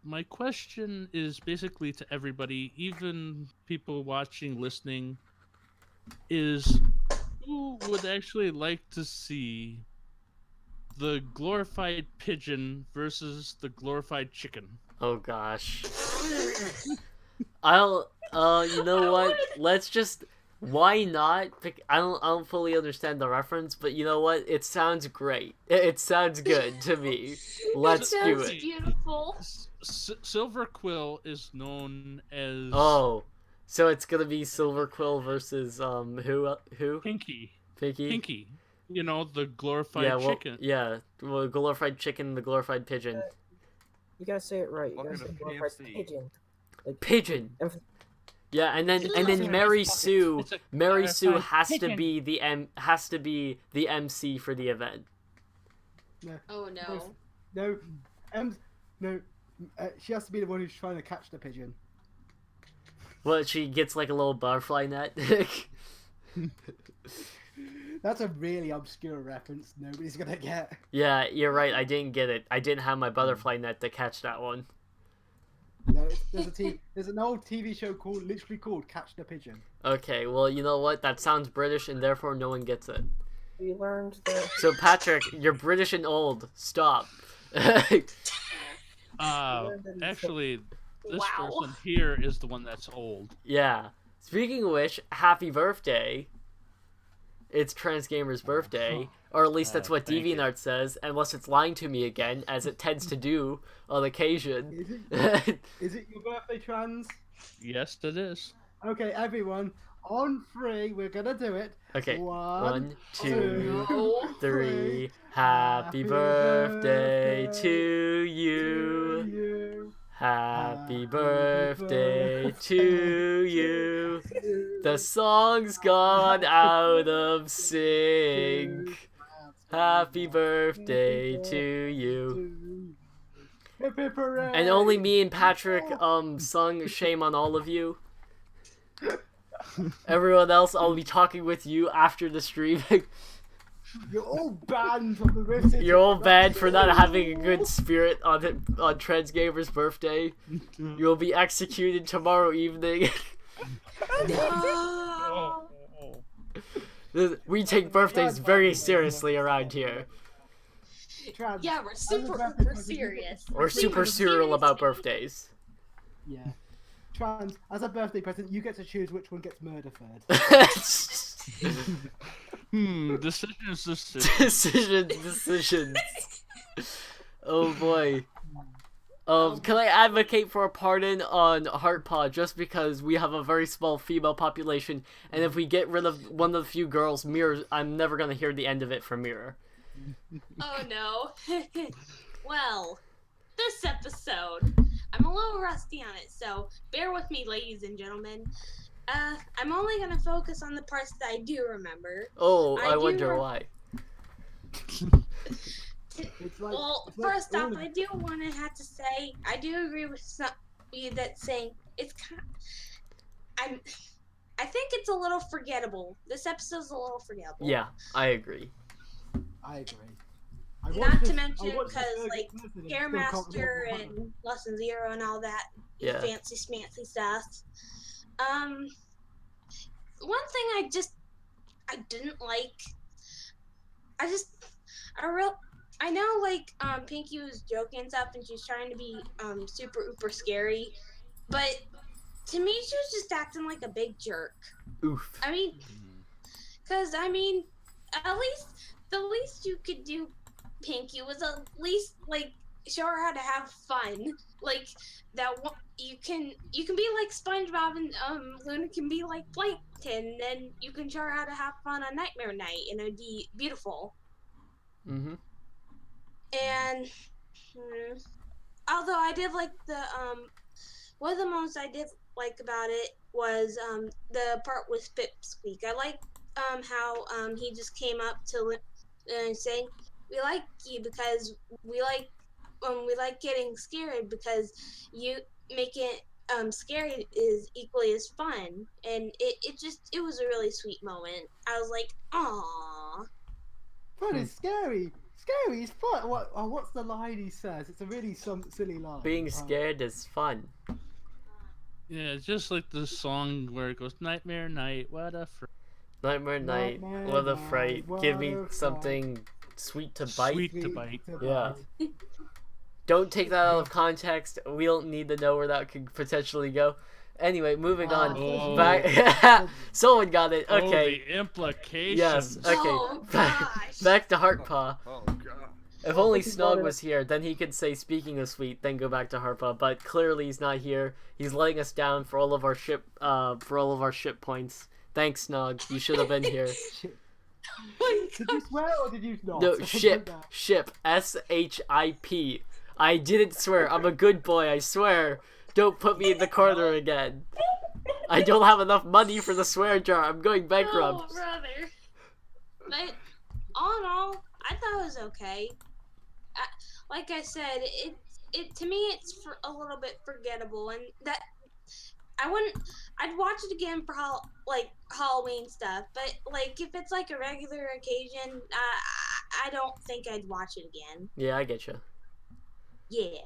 my question is basically to everybody, even people watching, listening, is who would actually like to see the glorified pigeon versus the glorified chicken? Oh gosh. You know what? Let's just. Why not? I don't fully understand the reference, but you know what? It sounds great. It sounds good to me. Let's do it. Beautiful. Silver Quill is known as Oh, so it's gonna be Silver Quill versus who? Pinky. Pinky. Pinky. You know, the glorified Yeah, well, chicken. yeah, well, glorified chicken, the glorified pigeon. You gotta say it right. You What gotta kind say of glorified KFC? pigeon. Like, Pigeon. Yeah, and then It's Mary It's Sue glorified has to chicken. be the MC for the event. No, Oh no. no, no. She has to be the one who's trying to catch the pigeon. Well, she gets like a little butterfly net. That's a really obscure reference nobody's gonna get. Yeah, you're right. I didn't get it. I didn't have my butterfly net to catch that one. No, there's an old TV show literally called Catch the Pigeon. Okay, well, you know what? That sounds British, and therefore no one gets it. we learned that. So, Patrick, you're British and old. Stop. Actually, this Wow. person here is the one that's old. Yeah. Speaking of which, happy birthday. It's Transgamer's birthday. Or at least that's what thank you. DeviantArt says, unless it's lying to me again, as it tends to do on occasion. Is it your birthday, Trans? Yes, it is. Okay, everyone, on 3, we're gonna do it. Okay, 1, 2, No. 3. Happy birthday to you. Happy birthday to you. The song's gone out of sync. Happy birthday to you. Hip hip hooray! And only me and Patrick sung Shame on All of You. Everyone else, I'll be talking with you after the stream. You're all banned from the Rift City. You're all banned for not having a good spirit on Transgamer's birthday. You'll be executed tomorrow evening. No. We take birthdays very seriously around here. Trans, Yeah, we're as a super birthday super present, serious. We're super serial about birthdays. Yeah. Trans, as a birthday present, you get to choose which one gets murder first. Decisions. Decisions. Oh boy. Can I advocate for a pardon on Heartpaw just because we have a very small female population, and if we get rid of one of the few girls, Mirror, I'm never gonna hear the end of it from Mirror. Oh no. Well, this episode, I'm a little rusty on it, so bear with me, ladies and gentlemen. I'm only gonna focus on the parts that I do remember. Oh, I do wonder rem- why. Well, first off, I do want to have to say I do agree with some you that saying it's kind. I think it's a little forgettable. This episode's a little forgettable. Yeah, I agree. I agree. Not to mention because like Scaremaster and Lesson Zero and all that Yeah. fancy smancy stuff. One thing I didn't like. I know like Pinky was joking and stuff and she's trying to be super uber scary, but to me she was just acting like a big jerk. Oof. I mean, at least the least you could do, Pinky, was at least like show her how to have fun. Like that one, you can be like SpongeBob and Luna can be like Plankton, and you can show her how to have fun on Nightmare Night, and it'd be beautiful. Mhm. And although I did like the one of the most I did like about it was the part with Pipsqueak. I like how he just came up to saying we like you because we like getting scared because you make it scary is equally as fun, and it was a really sweet moment. I was like, aww. Fun is scary. scary as fuck. What's the line he says? It's a really silly line. Being scared is fun. Yeah, it's just like the song where it goes, Nightmare Night, what a Nightmare Night, what a fright. Give me something sweet to bite. Sweet to bite. Yeah. Don't take that out of context. We don't need to know where that could potentially go. Anyway, moving on. Back. Someone got it. Okay. Oh, the implications. Yes. Okay. Oh, Back to Heartpaw. Oh god. If only Snog was here, then he could say, speaking of sweet, then go back to Heartpaw. But clearly he's not here. He's letting us down for all of our ship points. Thanks, Snog. You should have been here. Did you swear or did you not? No, ship. S-H-I-P. I didn't swear. I'm a good boy, I swear. Don't put me in the corner again. I don't have enough money for the swear jar. I'm going bankrupt. Oh, brother. But all in all, I thought it was okay. Like I said, it to me it's a little bit forgettable, and that I'd watch it again for Halloween stuff. But like if it's like a regular occasion, I don't think I'd watch it again. Yeah, I get you. Yeah.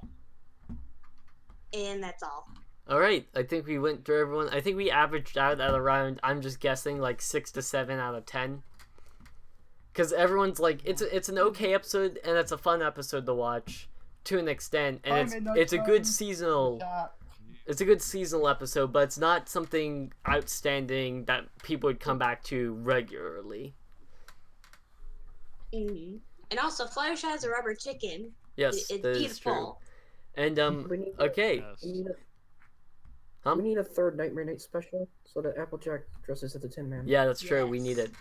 And that's all. Alright, I think we went through everyone. I think we averaged out at around, I'm just guessing, like 6 to 7 out of 10. Because everyone's like, it's an okay episode, and it's a fun episode to watch, to an extent. And it's a good seasonal... It's a good seasonal episode, but it's not something outstanding that people would come back to regularly. Mm-hmm. And also, Fluttershy has a rubber chicken. Yes, it's that beautiful. is true. And okay. We need a third Nightmare Night special so that Applejack dresses as the Tin Man. Yeah, that's true. We need it.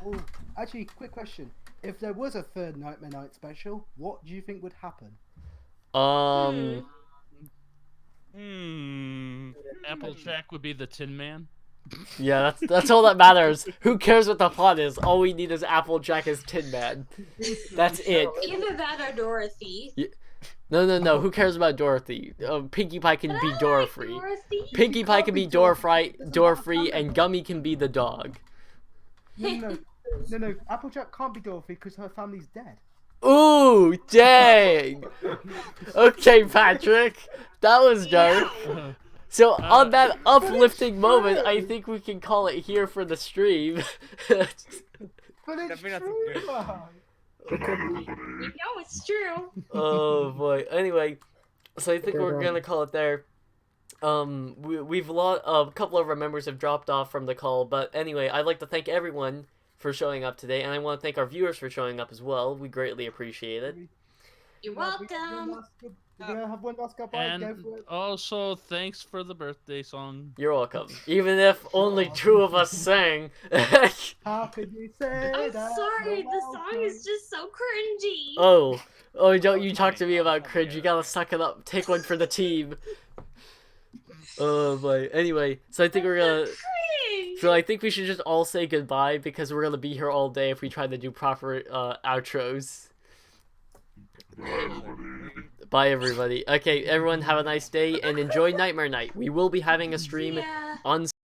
Oh, actually, quick question: if there was a third Nightmare Night special, what do you think would happen? Applejack would be the Tin Man. Yeah, that's all that matters. Who cares what the plot is? All we need is Applejack as Tin Man. That's it. Either that or Dorothy. Yeah. No. Who cares about Dorothy? Pinkie Pie can be Dorothy. Pinkie Pie can be Dorothy, and Gummy can be the dog. No. Applejack can't be Dorothy because her family's dead. Ooh, dang. Okay, Patrick, that was dark. So on that uplifting moment, I think we can call it here for the stream. But it's true. You know it's true. Oh boy. Anyway, so I think we're gonna call it there. We've lost a couple of our members have dropped off from the call, but anyway, I'd like to thank everyone for showing up today, and I want to thank our viewers for showing up as well. We greatly appreciate it. You're welcome. We're gonna have one last goodbye. And Go for it. also, thanks for the birthday song. You're welcome. Even if only 2 of us sang. How could you say I'm that? sorry, the song is just so cringy. Oh, don't you talk to me about cringe. You gotta suck it up. Take one for the team. Oh boy. Anyway, so I think we're gonna... So I think we should just all say goodbye because we're gonna be here all day if we try to do proper outros. Bye everybody. Okay, everyone have a nice day and enjoy Nightmare Night. We will be having a stream on